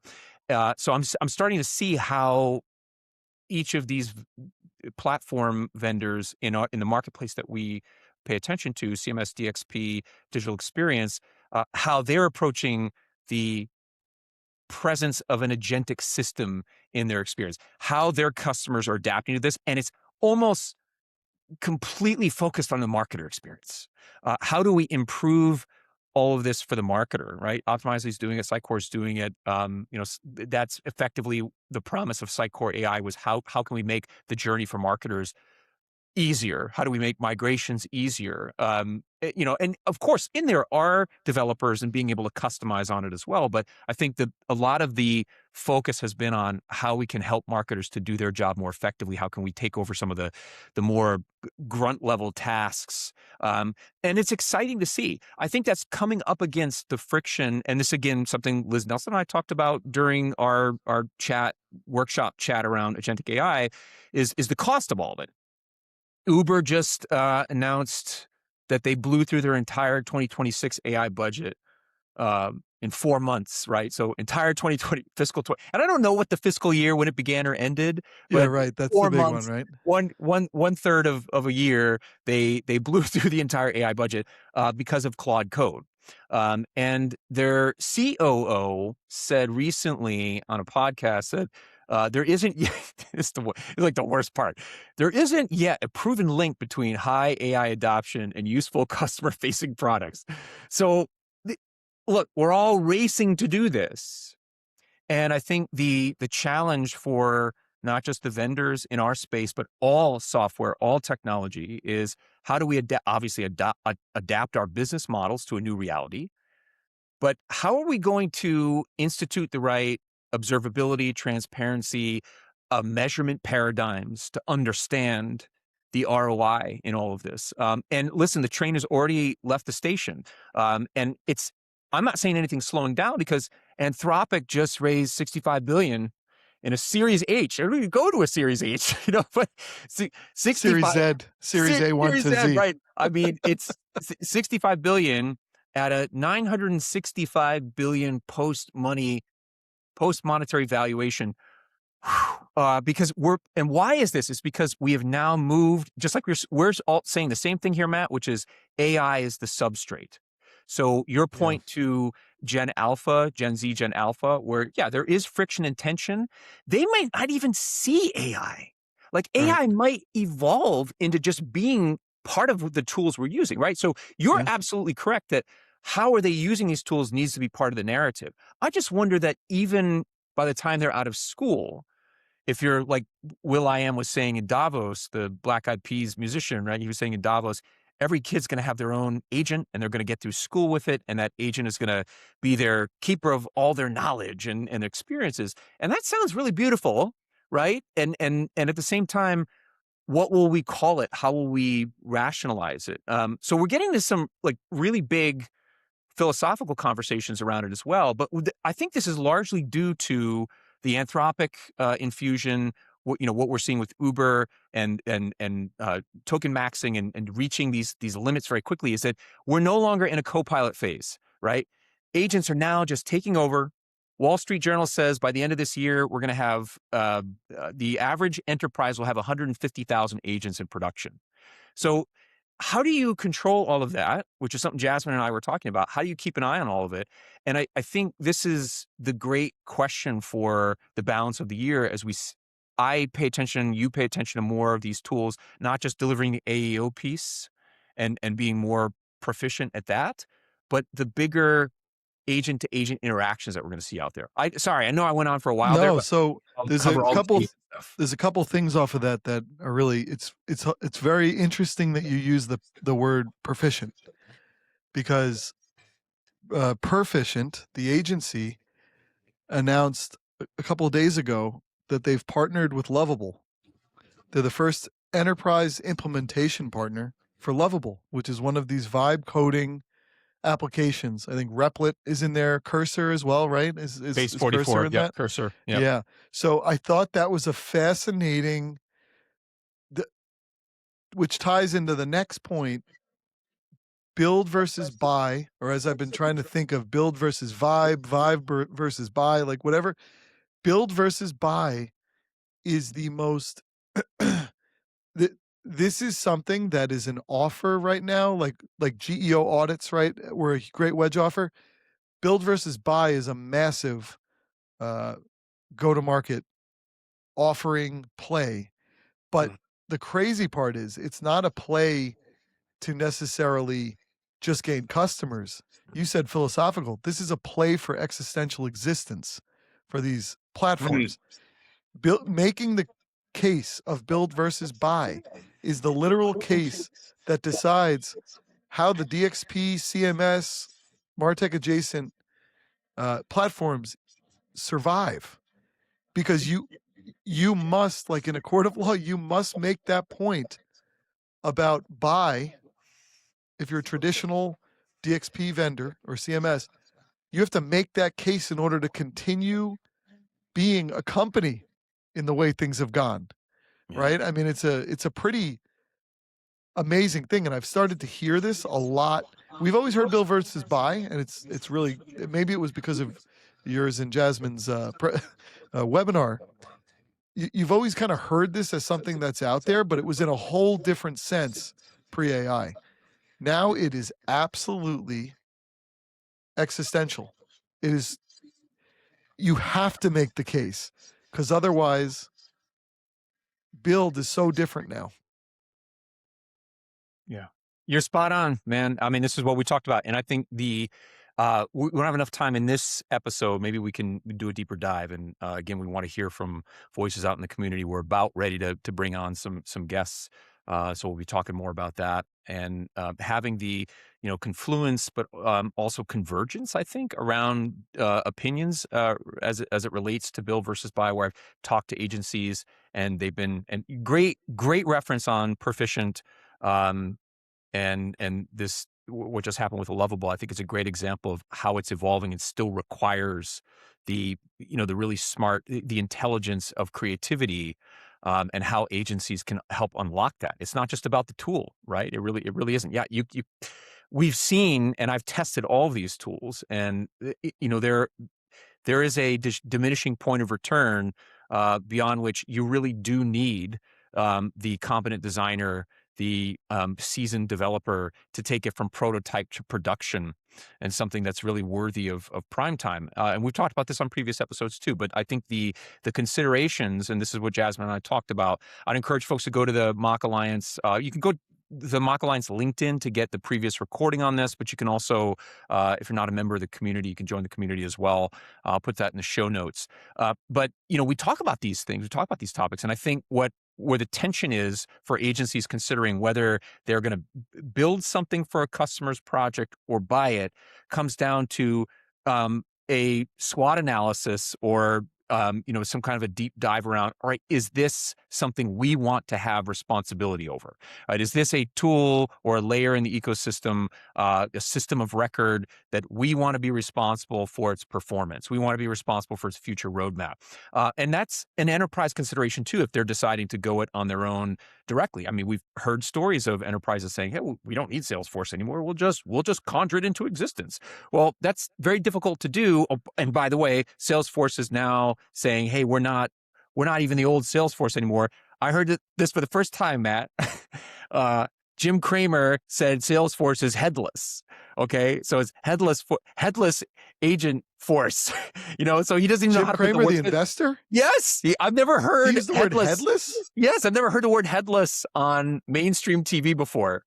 [SPEAKER 1] So I'm starting to see how each of these platform vendors in the marketplace that we pay attention to, CMS, DXP, digital experience, how they're approaching the presence of an agentic system in their experience, how their customers are adapting to this. And it's almost completely focused on the marketer experience. How do we improve all of this for the marketer, right? Optimizely is doing it, Sitecore is doing it. That's effectively the promise of Sitecore AI was how can we make the journey for marketers easier? How do we make migrations easier? And of course, in there are developers and being able to customize on it as well. But I think that a lot of the focus has been on how we can help marketers to do their job more effectively. How can we take over some of the more grunt level tasks? And it's exciting to see. I think that's coming up against the friction. And this, again, something Liz Nelson and I talked about during our workshop chat around Agentic AI is the cost of all of it. Uber just announced that they blew through their entire 2026 AI budget in 4 months, right? So entire 2020 fiscal 20, and I don't know what the fiscal year when it began or ended, but
[SPEAKER 2] Yeah, right. That's
[SPEAKER 1] 4
[SPEAKER 2] the big
[SPEAKER 1] months,
[SPEAKER 2] one, right?
[SPEAKER 1] one third of a year, they blew through the entire AI budget because of Claude Code. And their COO said recently on a podcast that there isn't yet, it's like the worst part. There isn't yet a proven link between high AI adoption and useful customer-facing products. So, look, we're all racing to do this. And I think the challenge for not just the vendors in our space, but all software, all technology is how do we adapt our business models to a new reality? But how are we going to institute the right observability, transparency, measurement paradigms to understand the ROI in all of this? And listen, the train has already left the station. And I'm not saying anything's slowing down because Anthropic just raised $65 billion in a Series H. I don't even go to a Series H, but 65
[SPEAKER 2] Series A1
[SPEAKER 1] Series
[SPEAKER 2] to
[SPEAKER 1] Z,
[SPEAKER 2] Z.
[SPEAKER 1] right? I mean, it's 65 billion at a 965 billion post monetary valuation. Because why is this? It's because we have now moved, just like we're all saying the same thing here, Matt, which is AI is the substrate. So your point to Gen Z, Gen Alpha, where, there is friction and tension. They might not even see AI. Like AI might evolve into just being part of the tools we're using, right? So you're absolutely correct that how are they using these tools needs to be part of the narrative. I just wonder that even by the time they're out of school, if you're like will.i.am was saying in Davos, the Black Eyed Peas musician, right? He was saying in Davos, every kid's going to have their own agent and they're going to get through school with it. And that agent is going to be their keeper of all their knowledge and experiences. And that sounds really beautiful, right? And at the same time, what will we call it? How will we rationalize it? So we're getting to some like really big philosophical conversations around it as well. But I think this is largely due to the Anthropic infusion, what we're seeing with Uber and token maxing and reaching these limits very quickly is that we're no longer in a co-pilot phase, right? Agents are now just taking over. Wall Street Journal says by the end of this year, we're going to have the average enterprise will have 150,000 agents in production. So how do you control all of that, which is something Jasmine and I were talking about? How do you keep an eye on all of it? And I think this is the great question for the balance of the year as I pay attention, you pay attention to more of these tools, not just delivering the AEO piece and being more proficient at that, but the bigger agent-to-agent interactions that we're going to see out there. I know I went on for a while there.
[SPEAKER 2] No,
[SPEAKER 1] But
[SPEAKER 2] so
[SPEAKER 1] I'll
[SPEAKER 2] there's
[SPEAKER 1] cover
[SPEAKER 2] a
[SPEAKER 1] all the
[SPEAKER 2] couple
[SPEAKER 1] agent stuff.
[SPEAKER 2] there's a couple things off of that are really it's very interesting that you use the word proficient, because Perficient, the agency, announced a couple of days ago that they've partnered with Lovable, They're the first enterprise implementation partner for Lovable, which is one of these vibe coding applications. I think Replit is in there, Cursor as well, right? Is
[SPEAKER 1] Base
[SPEAKER 2] Cursor
[SPEAKER 1] 44.
[SPEAKER 2] in
[SPEAKER 1] Yep.
[SPEAKER 2] that?
[SPEAKER 1] Cursor. Yep.
[SPEAKER 2] Yeah. So I thought that was a fascinating, which ties into the next point, build versus buy, or as I've been trying to think of build versus vibe versus buy, like whatever. Build versus buy is the most, this is something that is an offer right now, like GEO audits, right? Were a great wedge offer. Build versus buy is a massive go-to-market offering play. But the crazy part is it's not a play to necessarily just gain customers. You said philosophical. This is a play for existential existence for these platforms. Making the case of build versus buy is the literal case that decides how the DXP, CMS, MarTech adjacent platforms survive. Because you must, like in a court of law, you must make that point about buy. If you're a traditional DXP vendor or CMS, you have to make that case in order to continue being a company in the way things have gone, right? I mean, it's a pretty amazing thing, and I've started to hear this a lot. We've always heard build versus buy, and it's really, maybe it was because of yours and Jasmine's webinar. You've always kind of heard this as something that's out there, but it was in a whole different sense pre-AI. Now it is absolutely existential. It is, you have to make the case, because otherwise build is so different now.
[SPEAKER 1] Yeah, you're spot on, man. I mean, this is what we talked about. And I think we don't have enough time in this episode. Maybe we can do a deeper dive. And again, we want to hear from voices out in the community. We're about ready to bring on some guests. So we'll be talking more about that and having the confluence, but also convergence, I think, around opinions as it relates to build versus buy, where I've talked to agencies and they've been, and great reference on Perficient and this, what just happened with Lovable. I think it's a great example of how it's evolving and still requires the really smart, the intelligence of creativity. And how agencies can help unlock that. It's not just about the tool, right? It really isn't. Yeah, we've seen, and I've tested all of these tools, and there is a diminishing point of return beyond which you really do need the competent designer, the seasoned developer to take it from prototype to production, and something that's really worthy of prime time. And we've talked about this on previous episodes too, but I think the considerations, and this is what Jasmine and I talked about, I'd encourage folks to go to the MACH Alliance. You can go the MACH Alliance LinkedIn to get the previous recording on this, but you can also, if you're not a member of the community, you can join the community as well. I'll put that in the show notes. But we talk about these things, we talk about these topics, and I think where the tension is for agencies considering whether they're going to build something for a customer's project or buy it comes down to a SWOT analysis or some kind of a deep dive around, all right, is this something we want to have responsibility over? Right? Is this a tool or a layer in the ecosystem, a system of record that we want to be responsible for its performance? We want to be responsible for its future roadmap. And that's an enterprise consideration too, if they're deciding to go it on their own directly. I mean, we've heard stories of enterprises saying, hey, we don't need Salesforce anymore. We'll just conjure it into existence. Well, that's very difficult to do. Oh, and by the way, Salesforce is now saying, hey, we're not even the old Salesforce anymore. I heard this for the first time, Matt. Jim Cramer said Salesforce is headless. Okay, so it's headless agent force. So he doesn't even know how to
[SPEAKER 2] Jim
[SPEAKER 1] put
[SPEAKER 2] Cramer, the investor?
[SPEAKER 1] Yes, I've never heard
[SPEAKER 2] He used the word headless?
[SPEAKER 1] Yes, I've never heard the word headless on mainstream TV before.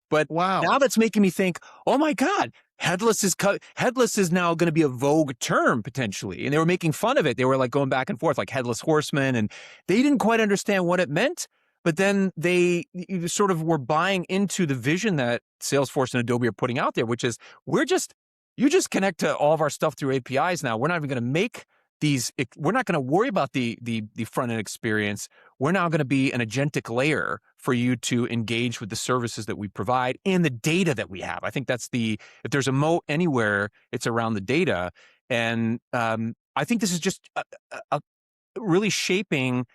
[SPEAKER 1] But
[SPEAKER 2] wow,
[SPEAKER 1] now that's making me think, oh my God, headless is now going to be a vogue term potentially. And they were making fun of it. They were like going back and forth like headless horseman, and they didn't quite understand what it meant. But then they sort of were buying into the vision that Salesforce and Adobe are putting out there, which is you just connect to all of our stuff through APIs now. We're not even going to make we're not going to worry about the front end experience. We're now going to be an agentic layer for you to engage with the services that we provide and the data that we have. I think that's if there's a moat anywhere, it's around the data. And I think this is just really shaping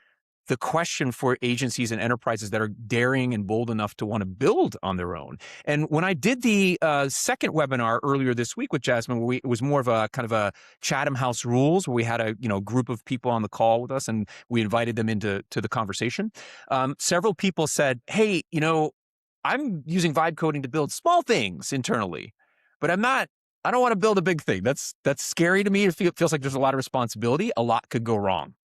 [SPEAKER 1] the question for agencies and enterprises that are daring and bold enough to want to build on their own. And when I did the second webinar earlier this week with Jasmine, where it was more of a kind of a Chatham House rules, where we had a group of people on the call with us, and we invited them into the conversation. Several people said, "Hey, I'm using vibe coding to build small things internally, but I don't want to build a big thing. That's scary to me. It feels like there's a lot of responsibility. A lot could go wrong."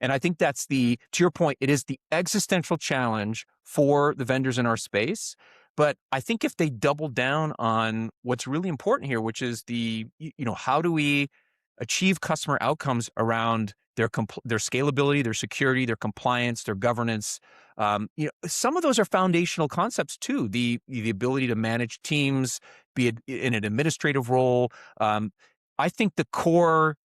[SPEAKER 1] And I think that's to your point, it is the existential challenge for the vendors in our space. But I think if they double down on what's really important here, which is how do we achieve customer outcomes around their scalability, their security, their compliance, their governance. Some of those are foundational concepts too. The ability to manage teams, be it in an administrative role. I think the core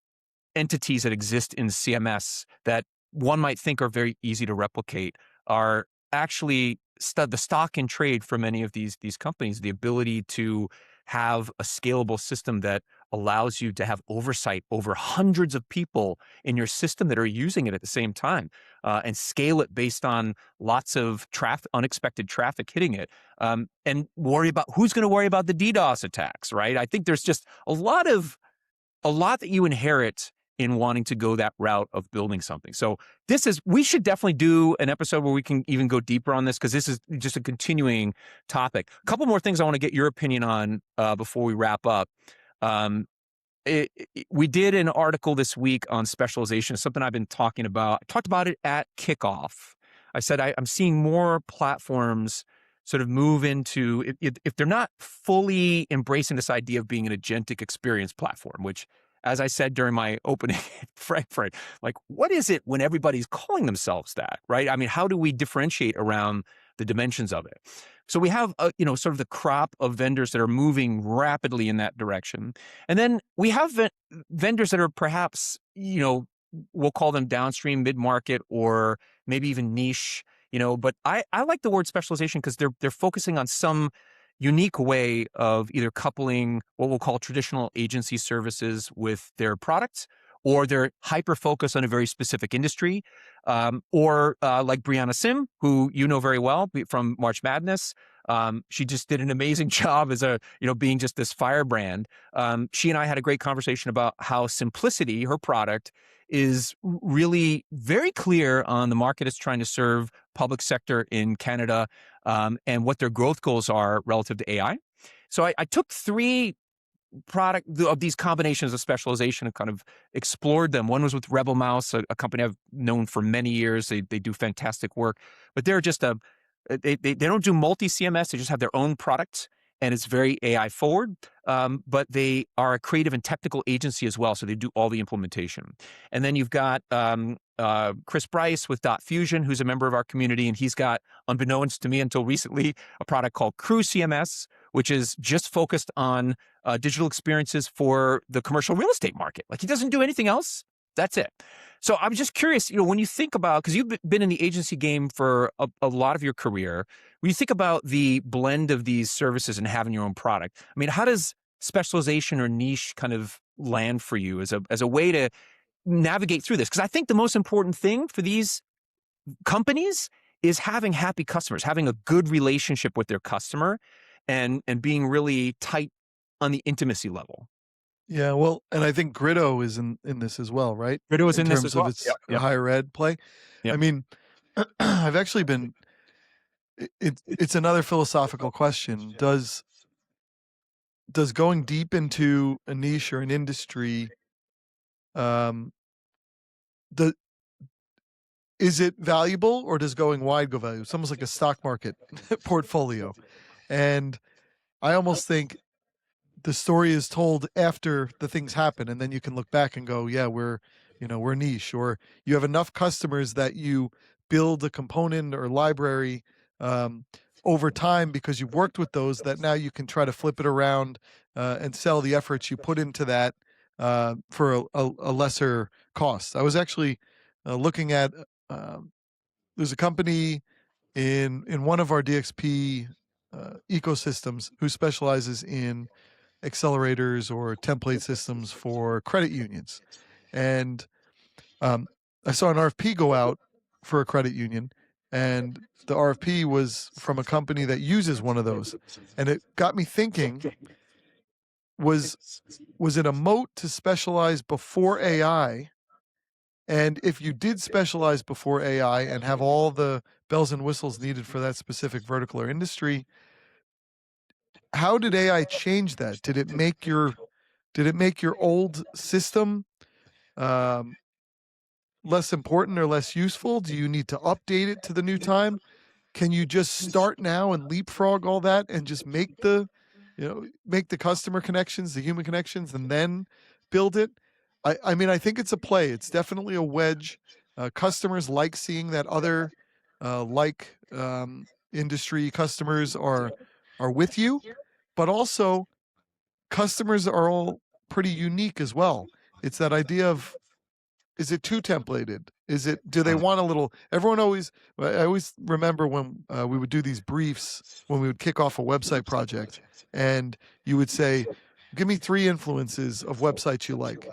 [SPEAKER 1] entities that exist in CMS that one might think are very easy to replicate are actually the stock in trade for many of these companies. The ability to have a scalable system that allows you to have oversight over hundreds of people in your system that are using it at the same time, and scale it based on lots of unexpected traffic hitting it, and worry about who's going to worry about the DDoS attacks, right? I think there's just a lot that you inherit in wanting to go that route of building something. So we should definitely do an episode where we can even go deeper on this, because this is just a continuing topic. A couple more things I want to get your opinion on before we wrap up. We did an article this week on specialization, something I've been talking about. I talked about it at kickoff. I said I'm seeing more platforms sort of move into, if they're not fully embracing this idea of being an agentic experience platform, which, as I said during my opening in Frankfurt, like, what is it when everybody's calling themselves that, right? I mean, how do we differentiate around the dimensions of it? So we have, sort of the crop of vendors that are moving rapidly in that direction. And then we have vendors that are perhaps, we'll call them downstream, mid-market, or maybe even niche, but I like the word specialization because they're focusing on some unique way of either coupling what we'll call traditional agency services with their products, or they're hyper-focused on a very specific industry, or like Brianna Sim, who you know very well from March Madness. She just did an amazing job as being just this firebrand. She and I had a great conversation about how Simplicity, her product, is really very clear on the market it's trying to serve, public sector in Canada, and what their growth goals are relative to AI. So I took three of these combinations of specialization and kind of explored them. One was with Rebel Mouse, a company I've known for many years. They do fantastic work, but they're just they don't do multi-CMS. They just have their own product, and it's very AI forward. But they are a creative and technical agency as well, so they do all the implementation. And then you've got Chris Bryce with Dot Fusion, who's a member of our community, and he's got, unbeknownst to me until recently, a product called Crew CMS, which is just focused on digital experiences for the commercial real estate market. Like, he doesn't do anything else. That's it. So I'm just curious, when you think about, because you've been in the agency game for a lot of your career, when you think about the blend of these services and having your own product, I mean, how does specialization or niche kind of land for you as a way to navigate through this? Because I think the most important thing for these companies is having happy customers, having a good relationship with their customer, and being really tight on the intimacy level.
[SPEAKER 2] Yeah, well, and I think Gritto is in this as well, right?
[SPEAKER 1] Gritto is in this as well.
[SPEAKER 2] In terms of its higher ed play.
[SPEAKER 1] Yep.
[SPEAKER 2] I mean, I've actually been. It's another philosophical question. Does going deep into a niche or an industry, is it valuable, or does going wide go valuable? It's almost like a stock market portfolio, and I almost think the story is told after the things happen, and then you can look back and go, yeah, we're niche, or you have enough customers that you build a component or library over time because you've worked with those, that now you can try to flip it around and sell the efforts you put into that for a lesser cost. I was actually looking at there's a company in one of our DXP ecosystems who specializes in accelerators or template systems for credit unions. And I saw an RFP go out for a credit union, and the RFP was from a company that uses one of those. And it got me thinking, was it a moat to specialize before AI? And if you did specialize before AI and have all the bells and whistles needed for that specific vertical or industry, how did AI change that? Did it make your old system less important or less useful? Do you need to update it to the new time? Can you just start now and leapfrog all that and just make the customer connections, the human connections, and then build it? I mean, I think it's a play. It's definitely a wedge. Customers like seeing that other industry customers are with you, but also customers are all pretty unique as well. It's that idea of, is it too templated? Do they want a little, I always remember when we would do these briefs when we would kick off a website project, and you would say, give me 3 influences of websites you like.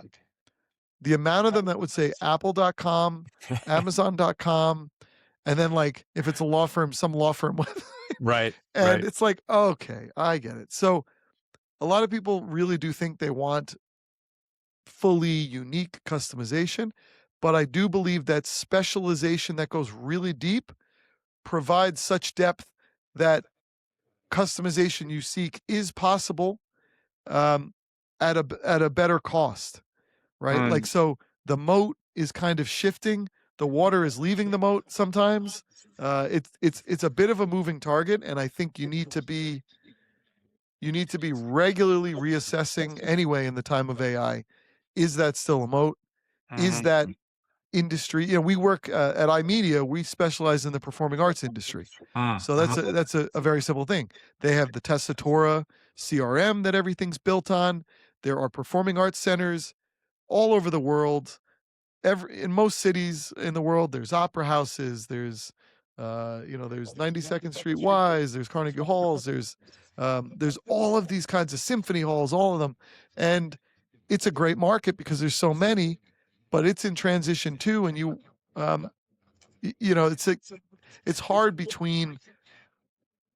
[SPEAKER 2] The amount of them that would say apple.com, amazon.com, and then like, if it's a law firm, some law firm website.
[SPEAKER 1] Right.
[SPEAKER 2] And it's like, okay, I get it. So a lot of people really do think they want fully unique customization, but I do believe that specialization that goes really deep provides such depth that customization you seek is possible at a better cost, right? Like, so the moat is kind of shifting. The water is leaving the moat sometimes. It's a bit of a moving target, and I think you need to be regularly reassessing anyway in the time of AI. Is that still a moat? Is that industry? We work at iMedia. We specialize in the performing arts industry. So that's a very simple thing. They have the Tessatora CRM that everything's built on. There are performing arts centers all over the world. In most cities in the world, there's opera houses. There's there's 92nd Street Wise. There's Carnegie Halls. There's all of these kinds of symphony halls, all of them, and it's a great market because there's so many, but it's in transition too. And it's hard between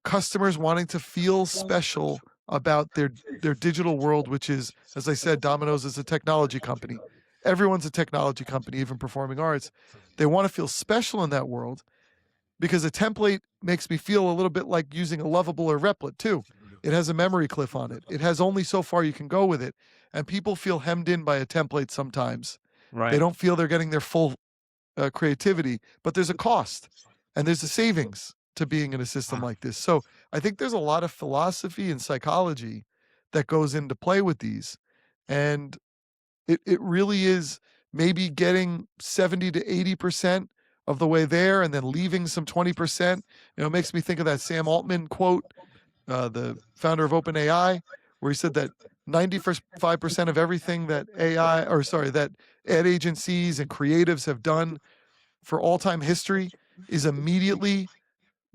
[SPEAKER 2] customers wanting to feel special about their digital world, which is, as I said, Domino's is a technology company. Everyone's a technology company, even performing arts. They want to feel special in that world because a template makes me feel a little bit like using a Lovable or Replit too. It has a memory cliff on it. It has only so far you can go with it. And people feel hemmed in by a template sometimes.
[SPEAKER 1] Right.
[SPEAKER 2] They don't feel they're getting their full creativity, but there's a cost and there's a savings to being in a system like this. So I think there's a lot of philosophy and psychology that goes into play with these. And it really is maybe getting 70 to 80% of the way there and then leaving some 20%. It makes me think of that Sam Altman quote, the founder of OpenAI, where he said that 95% of everything that that ad agencies and creatives have done for all time history is immediately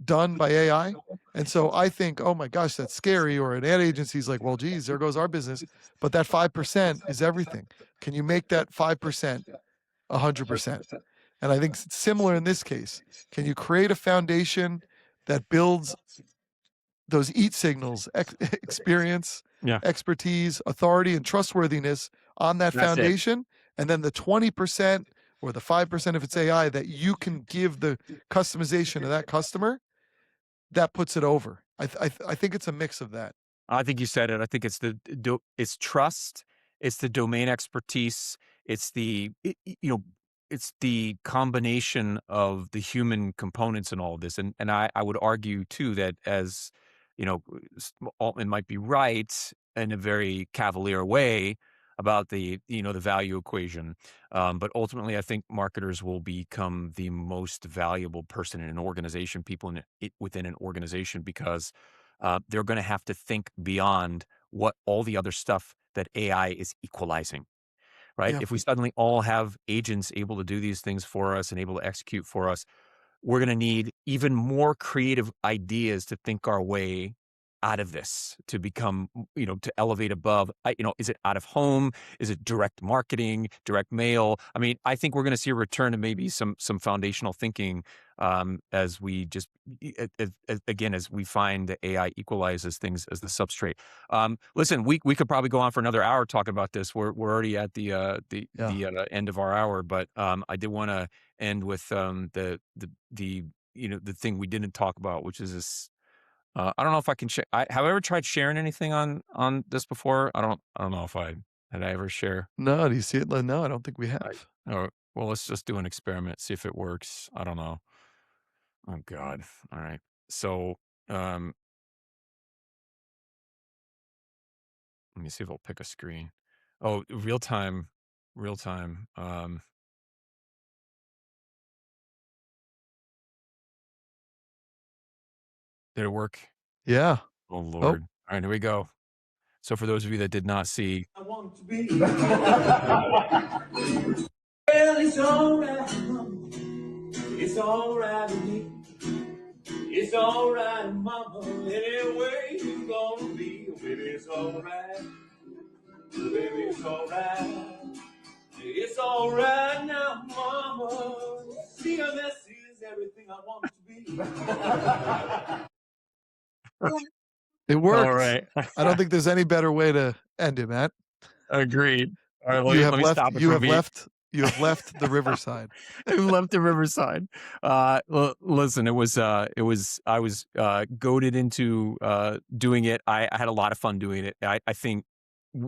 [SPEAKER 2] done by AI. And so I think, oh my gosh, that's scary. Or an ad agency's like, well, geez, there goes our business. But that 5% is everything. Can you make that 5% 100%? And I think it's similar in this case. Can you create a foundation that builds those EAT signals, experience, expertise, authority, and trustworthiness on that foundation? And then the 20% or the 5% if it's AI that you can give the customization to that customer, that puts it over. I think it's a mix of that.
[SPEAKER 1] I think you said it. I think it's trust, it's the domain expertise, it's it's the combination of the human components in all of this. And I would argue too that, as Altman might be right in a very cavalier way about the value equation. But ultimately, I think marketers will become the most valuable person in an organization, people within an organization, because they're going to have to think beyond what all the other stuff that AI is equalizing. right?
[SPEAKER 2] Yeah.
[SPEAKER 1] If we suddenly all have agents able to do these things for us and able to execute for us, we're going to need even more creative ideas to think our way out of this, to become, to elevate above. Is it out of home? Is it direct marketing, direct mail? I mean, I think we're going to see a return to maybe some foundational thinking, as we just, again, as we find that AI equalizes things as the substrate. Listen, we could probably go on for another hour talking about this. We're already at the end of our hour, but I did want to end with the thing we didn't talk about, which is this. I don't know if I can share. Have I ever tried sharing anything on this before? I don't know if I ever share.
[SPEAKER 2] No, do you see it? No, I don't think we
[SPEAKER 1] I,
[SPEAKER 2] have.
[SPEAKER 1] oh, well, let's just do an experiment, see if it works. I don't know. Oh God. All right. So let me see if I'll pick a screen. Oh, real time. Real time. Did it work?
[SPEAKER 2] Yeah.
[SPEAKER 1] Oh
[SPEAKER 2] Oh,
[SPEAKER 1] Lord. All right, here we go. So for those of you that did not see,
[SPEAKER 3] I want to be. Well, it's alright, mama. It's alright with me. It's alright, mama. Any way you gonna be, baby, it's alright. Baby, it's alright. It's alright now, mama. CMS is everything I want to be.
[SPEAKER 2] it worked.
[SPEAKER 1] all right.
[SPEAKER 2] I don't think there's any better way to end it, Matt.
[SPEAKER 1] Agreed. All right,
[SPEAKER 2] You have
[SPEAKER 1] let me
[SPEAKER 2] left.
[SPEAKER 1] stop it
[SPEAKER 2] You
[SPEAKER 1] from
[SPEAKER 2] have
[SPEAKER 1] being.
[SPEAKER 2] left. You have left the riverside.
[SPEAKER 1] I left the riverside. Listen, I was goaded into doing it. I had a lot of fun doing it. I think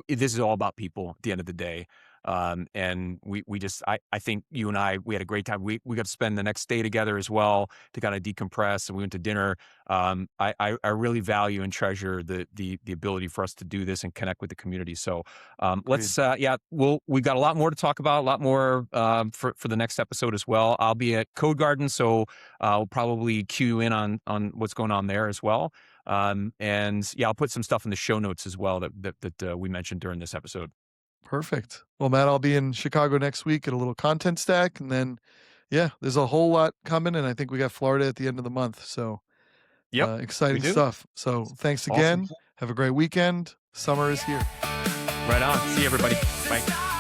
[SPEAKER 1] this is all about people at the end of the day. And I think you and we had a great time. We got to spend the next day together as well to kind of decompress, and we went to dinner. I really value and treasure the ability for us to do this and connect with the community. So let's we've got a lot more to talk about, a lot more for the next episode as well. I'll be at Code Garden, so I'll probably cue you in on what's going on there as well. And yeah, I'll put some stuff in the show notes as well that we mentioned during this episode.
[SPEAKER 2] Perfect. Well, Matt, I'll be in Chicago next week at a little content stack, and then, yeah, there's a whole lot coming, and I think we got Florida at the end of the month. So,
[SPEAKER 1] Yep,
[SPEAKER 2] exciting
[SPEAKER 1] we do.
[SPEAKER 2] stuff. So, thanks
[SPEAKER 1] Awesome.
[SPEAKER 2] again. Have a great weekend. Summer is here.
[SPEAKER 1] Right on. See you, everybody. Bye.